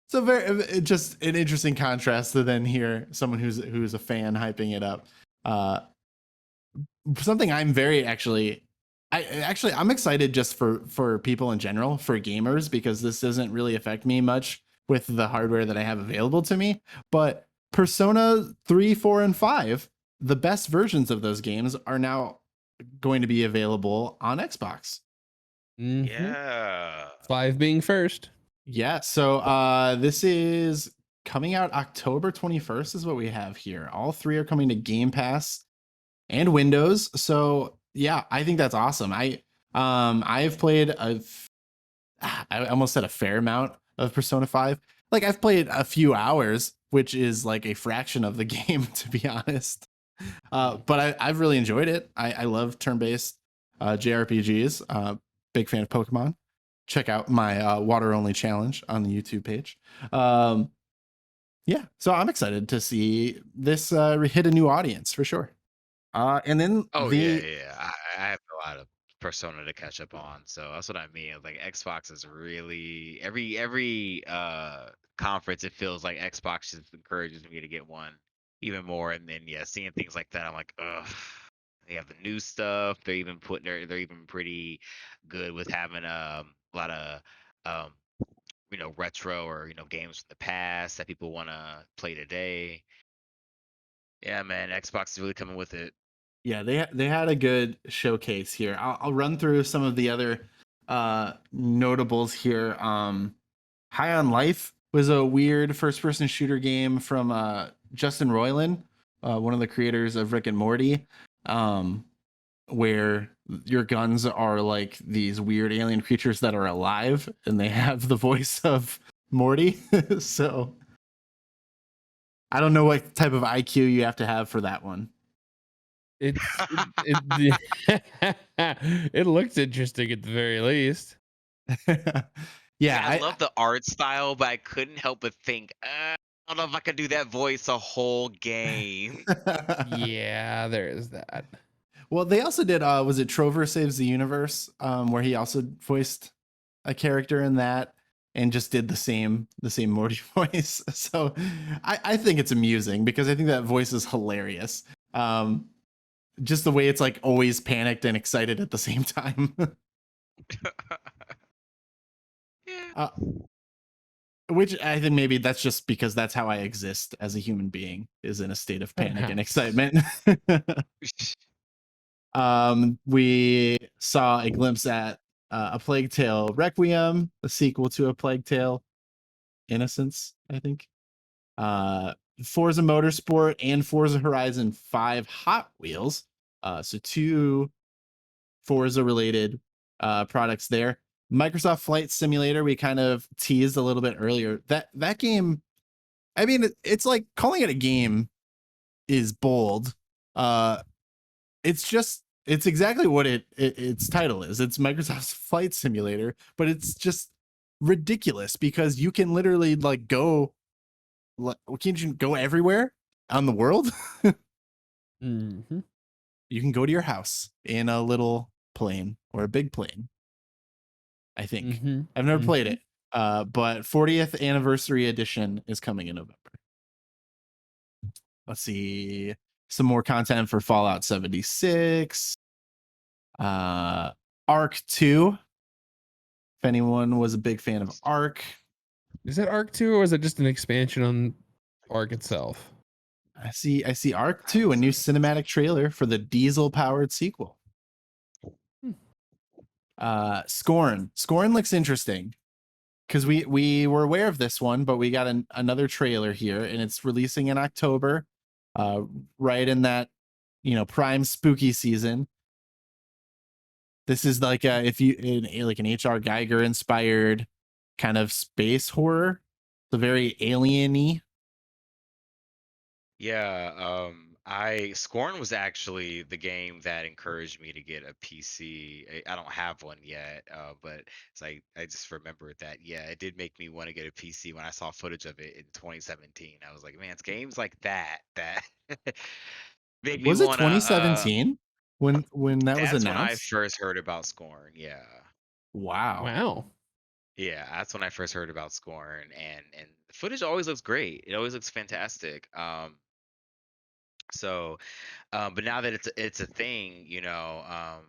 so very just an interesting contrast to then hear someone who's a fan hyping it up. Something I'm very I'm excited just for people in general, for gamers, because this doesn't really affect me much with the hardware that I have available to me. But Persona 3, 4, and 5, the best versions of those games are now going to be available on Xbox. Mhm. Yeah. 5 being first. Yeah, so this is coming out October 21st is what we have here. All 3 are coming to Game Pass and Windows. So yeah, I think that's awesome. I've played I almost said a fair amount of Persona 5. Like I've played a few hours, which is like a fraction of the game, to be honest. But I've really enjoyed it. I love turn-based JRPGs. Big fan of Pokemon. Check out my water only challenge on the YouTube page. Yeah, so I'm excited to see this hit a new audience for sure. And then Oh yeah. I have a lot of Persona to catch up on, so that's what I mean. Like Xbox is really every conference. It feels like Xbox just encourages me to get one even more, and then yeah, seeing things like that, I'm like, ugh. They have the new stuff. They're even pretty good with having a lot of um retro or games from the past that people want to play today. Yeah, man, Xbox is really coming with it. Yeah, they had a good showcase here. I'll run through some of the other notables here. High on Life was a weird first-person shooter game from Justin Roiland, one of the creators of Rick and Morty, where your guns are like these weird alien creatures that are alive, and they have the voice of Morty. So I don't know what type of IQ you have to have for that one. It looks interesting at the very least. Yeah, I love the art style, but I couldn't help but think, I don't know if I could do that voice a whole game. Yeah, there is that. Well, they also did was it Trover Saves the Universe, where he also voiced a character in that and just did the same Morty voice. So I think it's amusing because I think that voice is hilarious. Just the way it's like always panicked and excited at the same time. Yeah. Which I think maybe that's just because that's how I exist as a human being, is in a state of panic and Perhaps. excitement. We saw a glimpse at A Plague Tale Requiem, a sequel to A Plague Tale Innocence, I think. Forza Motorsport and Forza Horizon 5 Hot Wheels. So two Forza related products there. Microsoft Flight Simulator, we kind of teased a little bit earlier. That game, I mean, it's like calling it a game is bold. It's exactly what its title is. It's Microsoft's Flight Simulator, but it's just ridiculous because you can literally like go, can't you go everywhere on the world? Mm-hmm. You can go to your house in a little plane or a big plane. I think Mm-hmm. I've never played it, but 40th anniversary edition is coming in November. Let's see some more content for Fallout 76. Arc 2. If anyone was a big fan of Arc, Is that Arc 2 or is it just an expansion on Arc itself? I see Arc 2, a new cinematic trailer for the diesel-powered sequel. Scorn looks interesting because we were aware of this one, but we got another trailer here, and it's releasing in October, right in that prime spooky season. This is like if you like an HR Geiger inspired kind of space horror. It's a very alien-y. Yeah, I Scorn was actually the game that encouraged me to get a PC. I don't have one yet, but it's like I just remembered that. Yeah, it did make me want to get a PC when I saw footage of it in 2017. I was like, man, it's games like that make me Was it wanna. 2017 when that was That's when I announced? first heard about Scorn. Yeah. Wow. Wow. Yeah, that's when I first heard about Scorn, and the footage always looks great. It always looks fantastic. So but now that it's a thing, I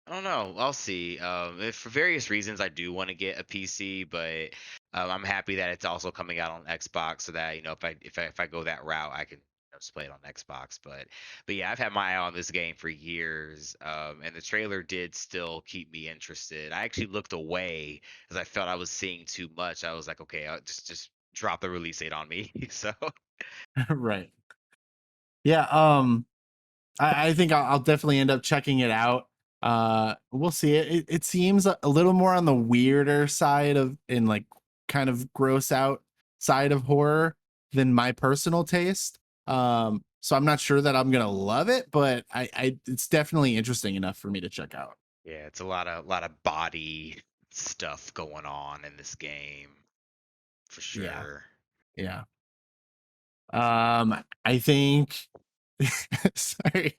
don't know. I'll see. For various reasons, I do want to get a PC, but I'm happy that it's also coming out on Xbox, so that if I go that route, I can just play it on Xbox. But yeah, I've had my eye on this game for years, and the trailer did still keep me interested. I actually looked away because I felt I was seeing too much. I was like, okay, I'll just drop the release date on me. So. Right. Yeah. I think I'll definitely end up checking it out. We'll see. It seems a little more on the weirder side of, in like kind of gross out side of horror than my personal taste. So I'm not sure that I'm gonna love it, but it's definitely interesting enough for me to check out. Yeah, it's a lot of body stuff going on in this game for Yeah. sure. Yeah. I think. Sorry.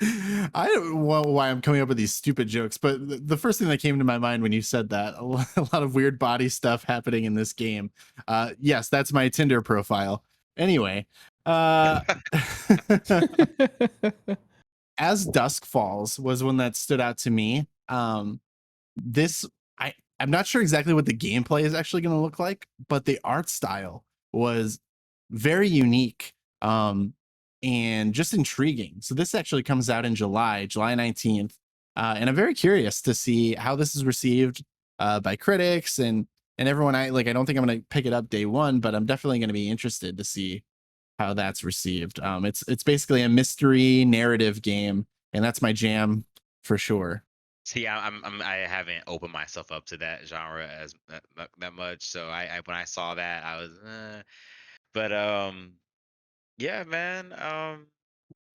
I don't know why I'm coming up with these stupid jokes, but the first thing that came to my mind when you said that, a lot of weird body stuff happening in this game. Yes, that's my Tinder profile. Anyway, As Dusk Falls was one that stood out to me. This I'm not sure exactly what the gameplay is actually going to look like, but the art style was very unique. and just intriguing. So this actually comes out in July 19th. And I'm very curious to see how this is received by critics and everyone. I don't think I'm going to pick it up day one, but I'm definitely going to be interested to see how that's received. It's basically a mystery narrative game, and that's my jam for sure. See, I haven't opened myself up to that genre as that much. So I when I saw that, I was, but yeah, man.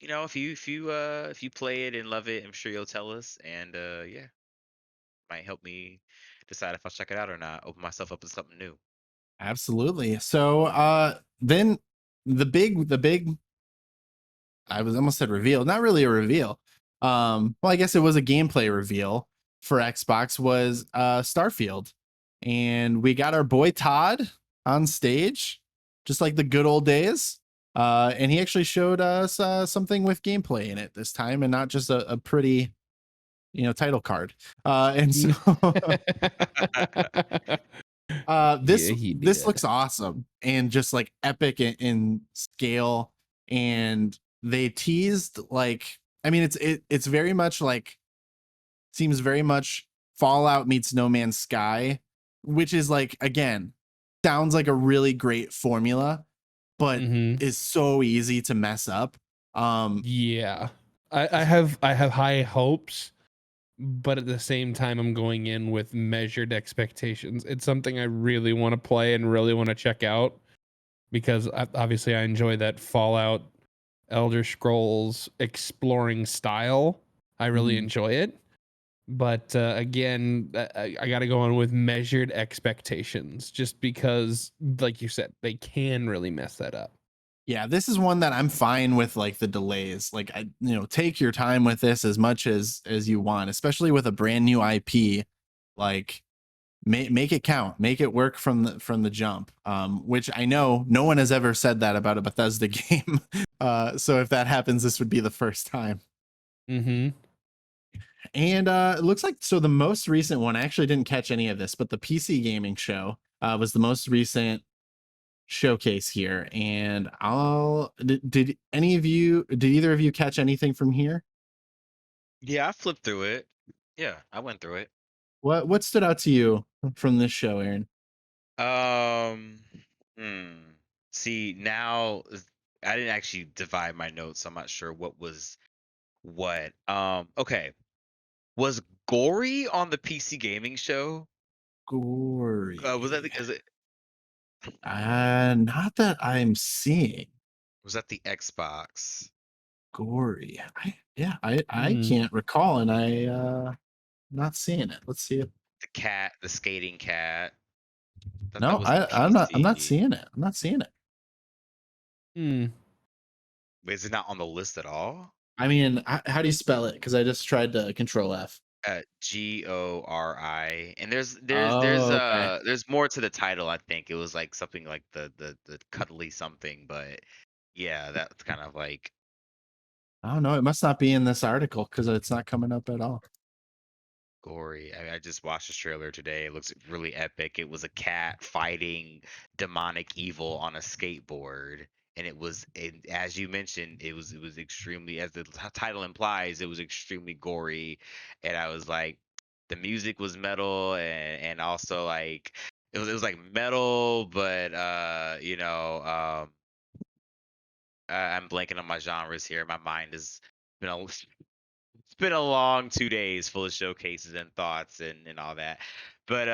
If you play it and love it, I'm sure you'll tell us, and yeah, might help me decide if I'll check it out or not. Open myself up to something new. Absolutely. So then the big I was almost said reveal, not really a reveal. Well, I guess it was a gameplay reveal for Xbox was Starfield. And we got our boy Todd on stage, just like the good old days. And he actually showed us something with gameplay in it this time and not just a pretty, title card. And so this Yeah, he this did. looks awesome and just like epic in scale. And they teased it's very much like seems very much Fallout meets No Man's Sky, which is like again sounds like a really great formula, but Mhm. is so easy to mess up. Yeah. I have high hopes, but at the same time I'm going in with measured expectations. It's something I really want to play and really want to check out because obviously I enjoy that Fallout Elder Scrolls exploring style. I really Mhm. enjoy it. But again, I got to go on with measured expectations just because, like you said, they can really mess that up. Yeah, this is one that I'm fine with, like the delays. Like take your time with this as much as you want, especially with a brand new IP. Like make it count, make it work from the jump. Which I know no one has ever said that about a Bethesda game. So if that happens, this would be the first time. Mm-hmm. And it looks like so the most recent one, I actually didn't catch any of this, but the PC gaming show was the most recent showcase here. And did either of you catch anything from here? Yeah, I flipped through it. Yeah, I went through it. What stood out to you from this show, Aaron? Um, hmm. See, I didn't actually divide my notes, so I'm not sure what was what. Okay. Was Gory on the PC gaming show? Was that Gory. is it Not that I'm seeing. was that the Xbox? Gory. I Mm. can't recall, and not seeing it. Let's see it. The cat, the skating cat. Thought that No, was the I'm not PC. seeing it. I'm not seeing it. Mm. Wait, is it not on the list at all? I mean, how do you spell it? Because I just tried to control F. Gori, and Oh, okay. there's more to the title. I think it was like something like the cuddly something, but yeah, that's kind of like I don't know. It must not be in this article because it's not coming up at all. gory. I just watched this trailer today. It looks really epic. It was a cat fighting demonic evil on a skateboard, and as you mentioned, it was extremely, as the title implies, it was extremely gory, and I was like, the music was metal, and also like it was like metal, but I'm blanking on my genres here. My mind is been a it's been a long 2 days full of showcases and thoughts and all that. But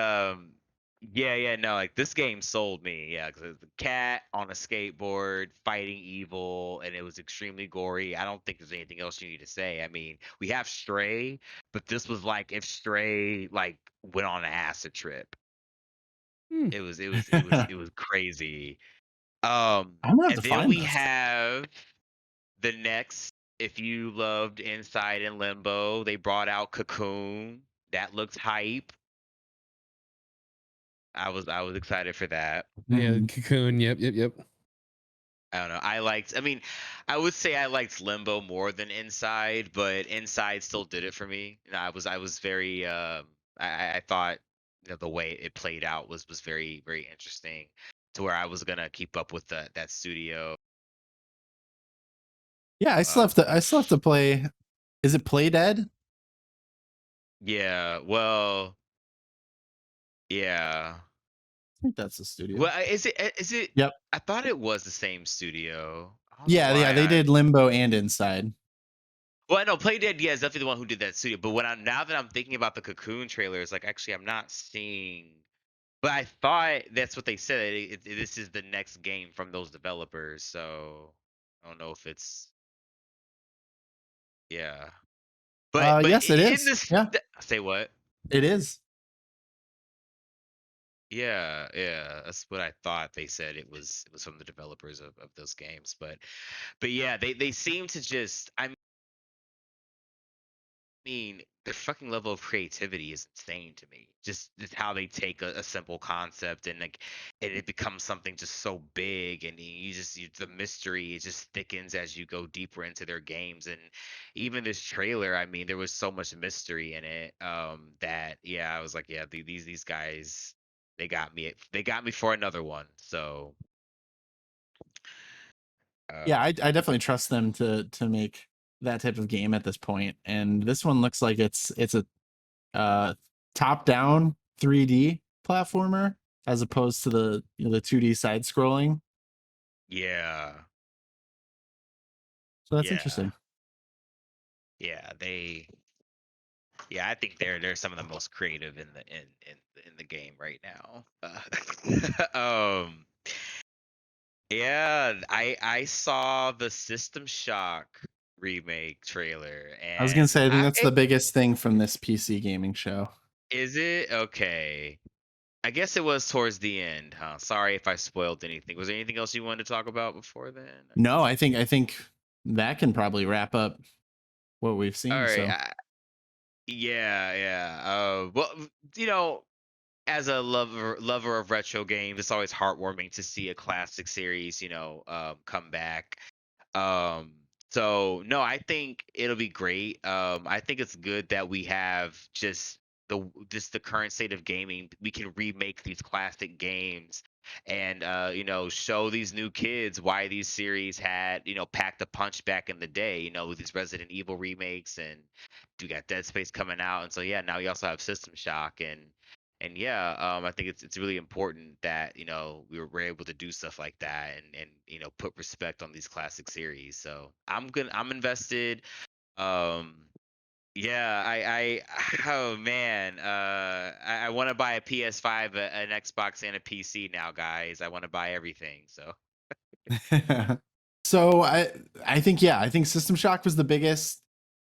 yeah, no, like this game sold me. Yeah, because the cat on a skateboard fighting evil, and it was extremely gory. I don't think there's anything else you need to say. I mean, we have Stray, but this was like if Stray like went on an acid trip. Mm. It was crazy. I'm gonna have And to then find we this. have the next, if you loved Inside and Limbo, they brought out Cocoon. That looks hype. I was excited for that. Yeah, Mhm. Cocoon. Yep. I don't know. I would say I liked Limbo more than Inside, but Inside still did it for me. I was very I thought the way it played out was very very interesting to where I was gonna keep up with that studio. Yeah, I still have to play. Is it Play Dead? Yeah. Well. Yeah. I think that's the studio. Well, is it? Is it? Yep. I thought it was the same studio. I don't know Yeah, why they I. did Limbo and Inside. Well, I know Playdead, yeah, is definitely the one who did that studio. But now that I'm thinking about the Cocoon trailers, like actually, I'm not seeing. But I thought that's what they said. This is the next game from those developers. So I don't know if it's yeah. But Yes, it in is. this, Yeah, say what? it is. Yeah, yeah, that's what I thought. They said it was from the developers of those games. But yeah, they seem to just. I mean, their fucking level of creativity is insane to me. Just how they take a simple concept and like and it becomes something just so big, and the mystery just thickens as you go deeper into their games. And even this trailer, I mean, there was so much mystery in it that yeah, I was like, yeah, these guys, they got me for another one. So Yeah, um, I definitely trust them to make that type of game at this point. And this one looks like it's a top down 3D platformer as opposed to the 2D side scrolling. yeah, So that's yeah, interesting. yeah, yeah, I think they're some of the most creative in the game right now. Yeah, I saw the System Shock remake trailer, I was gonna and say I think that's the biggest thing from this PC gaming show. is it okay? I guess it was towards the end, huh? Sorry if I spoiled anything. Was there anything else you wanted to talk about before then? No, I think that can probably wrap up what we've All seen. right, So yeah, yeah. Well, you know, as a lover of retro games, it's always heartwarming to see a classic series, come back. Um, so no, I think it'll be great. I think it's good that we have just the current state of gaming. We can remake these classic games and show these new kids why these series had, packed a punch back in the day, with these Resident Evil remakes, and you got Dead Space coming out. And so yeah, now you also have System Shock, and yeah, I think it's really important that we're able to do stuff like that, and put respect on these classic series. So I'm invested. Um, yeah, oh man, I want to buy a PS5, an Xbox, and a PC now, guys. I want to buy everything. So so I think yeah, I think System Shock was the biggest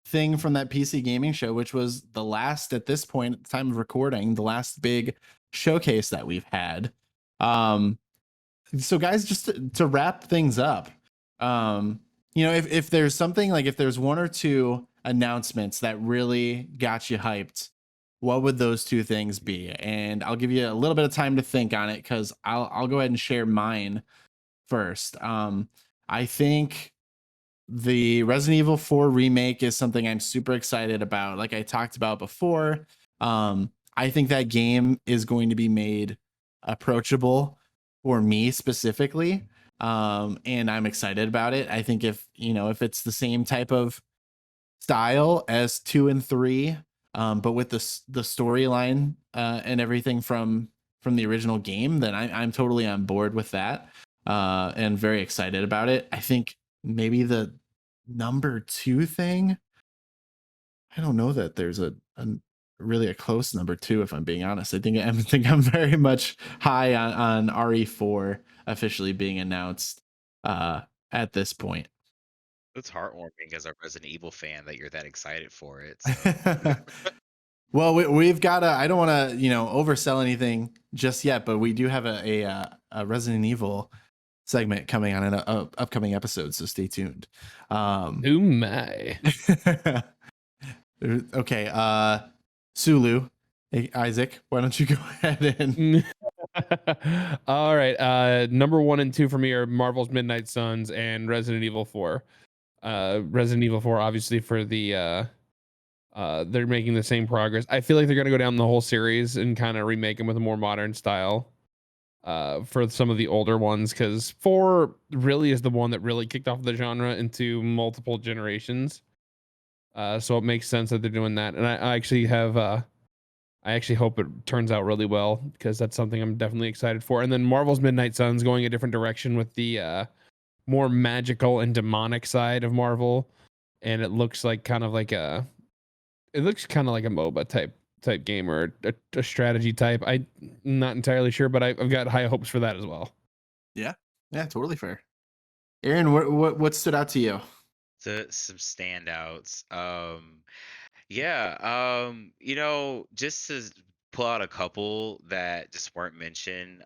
thing from that PC gaming show, which was the last at this point at the time of recording, the last big showcase that we've had. Um, so guys, just to wrap things up, if there's something like if there's one or two announcements that really got you hyped, what would those two things be? And I'll give you a little bit of time to think on it because I'll go ahead and share mine first. I think the Resident Evil 4 remake is something I'm super excited about. Like I talked about before, I think that game is going to be made approachable for me specifically. And I'm excited about it. I think if it's the same type of style as 2 and 3, but with the storyline and everything from the original game, then I'm totally on board with that and very excited about it. I think maybe the number 2 thing, I don't know that there's a really a close number 2, if I'm being honest. I think I'm very much high on RE4 officially being announced at this point. it's heartwarming as a Resident Evil fan that you're that excited for it. So Well, we've got a. I don't want to, oversell anything just yet, but we do have a Resident Evil segment coming on in a upcoming episode, so stay tuned. Oh my. Okay, Sulu, hey, Isaac, why don't you go ahead and All right. Number 1 and 2 for me are Marvel's Midnight Suns and Resident Evil 4. Resident Evil 4, obviously, for the they're making the same progress. I feel like they're gonna go down the whole series and kind of remake them with a more modern style. for some of the older ones, because 4 really is the one that really kicked off the genre into multiple generations. So it makes sense that they're doing that, and I actually have I actually hope it turns out really well, because that's something I'm definitely excited for. And then Marvel's Midnight Suns going a different direction with the more magical and demonic side of Marvel, and it looks like kind of like a MOBA type game, or a strategy type. I'm not entirely sure, but I've got high hopes for that as well. Yeah, totally fair. Aaron, what stood out to you? Some standouts. Just to pull out a couple that just weren't mentioned.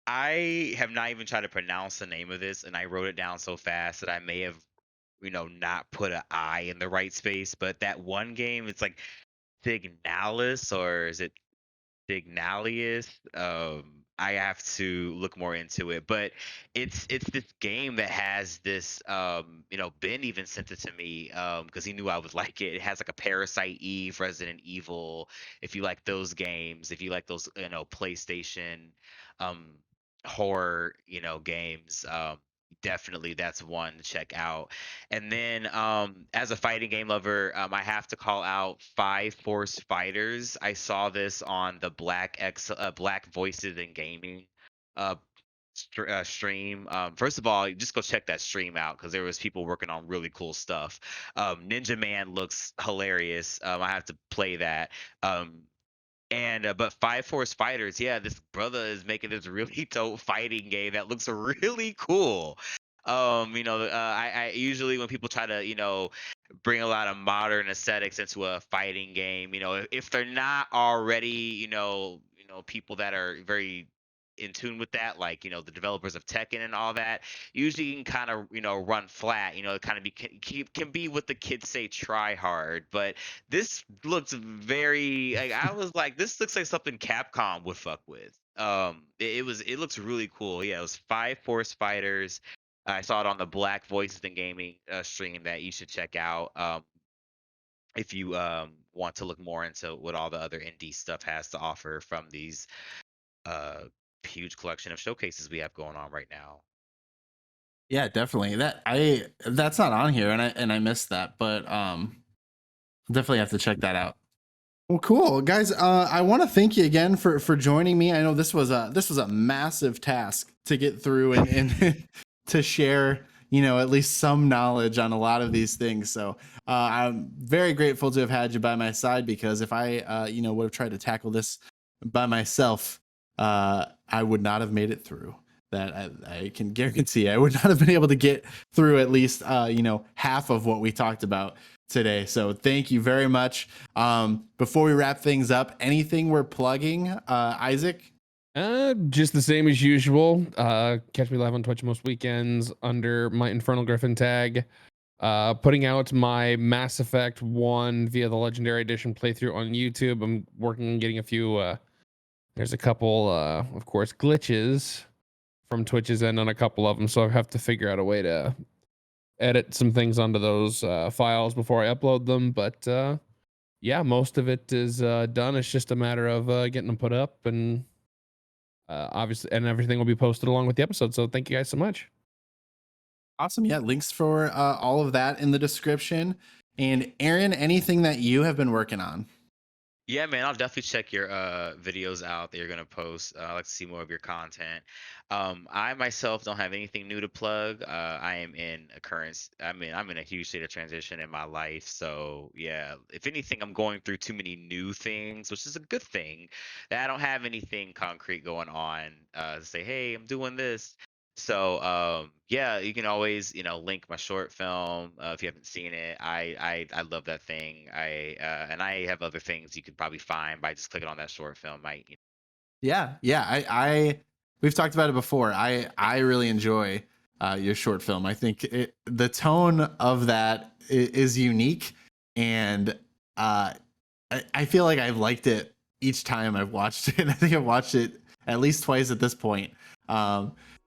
I have not even tried to pronounce the name of this, and I wrote it down so fast that I may have, not put an I in the right space. But that one game, it's like Signalis, or is it Signalius? I have to look more into it, but it's this game that has this. Ben even sent it to me because he knew I would like it. It has like a Parasite Eve, Resident Evil. If you like those games, if you like those, PlayStation um horror, games, definitely that's one to check out. And then as a fighting game lover, I have to call out Five Force Fighters. I saw this on the Black Voices in Gaming uh, stream. First of all, just go check that stream out, because there was people working on really cool stuff. Ninja Man looks hilarious. I have to play that. And But Five Force Fighters, yeah, this brother is making this really dope fighting game that looks really cool. I usually, when people try to, bring a lot of modern aesthetics into a fighting game, if they're not already, people that are very in tune with that, like, the developers of Tekken and all that, usually you can kind of, run flat, it kind of can be what the kids say, try hard. But this looks very, like, I was like, this looks like something Capcom would fuck with. It looks really cool. Yeah, it was Five Force Fighters. I saw it on the Black Voices in Gaming stream that you should check out, if you want to look more into what all the other indie stuff has to offer from these uh huge collection of showcases we have going on right now. Yeah, definitely. That's not on here, and I missed that, but definitely have to check that out. Well, cool, guys. I want to thank you again for joining me. I know this was a massive task to get through, and to share, at least some knowledge on a lot of these things. So I'm very grateful to have had you by my side, because if I would have tried to tackle this by myself, I would not have made it through. That I can guarantee I would not have been able to get through at least half of what we talked about today. So thank you very much. Before we wrap things up, anything we're plugging, Isaac? Just the same as usual. Catch me live on Twitch most weekends under my InfernalGriffin tag. Putting out my Mass Effect 1 via the Legendary Edition playthrough on YouTube. I'm working on getting a few. There's a couple, of course, glitches from Twitch's end on a couple of them, so I have to figure out a way to edit some things onto those files before I upload them. But yeah, most of it is done. It's just a matter of getting them put up, and obviously, and everything will be posted along with the episode. So thank you guys so much. Awesome. Yeah, links for all of that in the description. And Aaron, anything that you have been working on? Yeah, man, I'll definitely check your videos out that you're gonna post. I like to see more of your content. I myself don't have anything new to plug. I am in a I'm in a huge state of transition in my life. So yeah, if anything, I'm going through too many new things, which is a good thing. That I don't have anything concrete going on to say, hey, I'm doing this. So yeah, you can always, link my short film if you haven't seen it. I love that thing. And I have other things you could probably find by just clicking on that short film. Yeah, I we've talked about it before. I really enjoy your short film. I think the tone of that is unique, and I feel like I've liked it each time I've watched it. I think I've watched it at least twice at this point.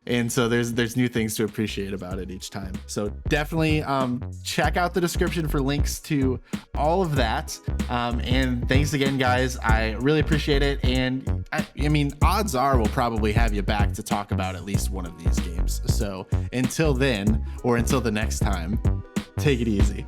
And so there's new things to appreciate about it each time. So definitely check out the description for links to all of that. And thanks again, guys. I really appreciate it. And I mean, odds are we'll probably have you back to talk about at least one of these games. So until then, or until the next time, take it easy.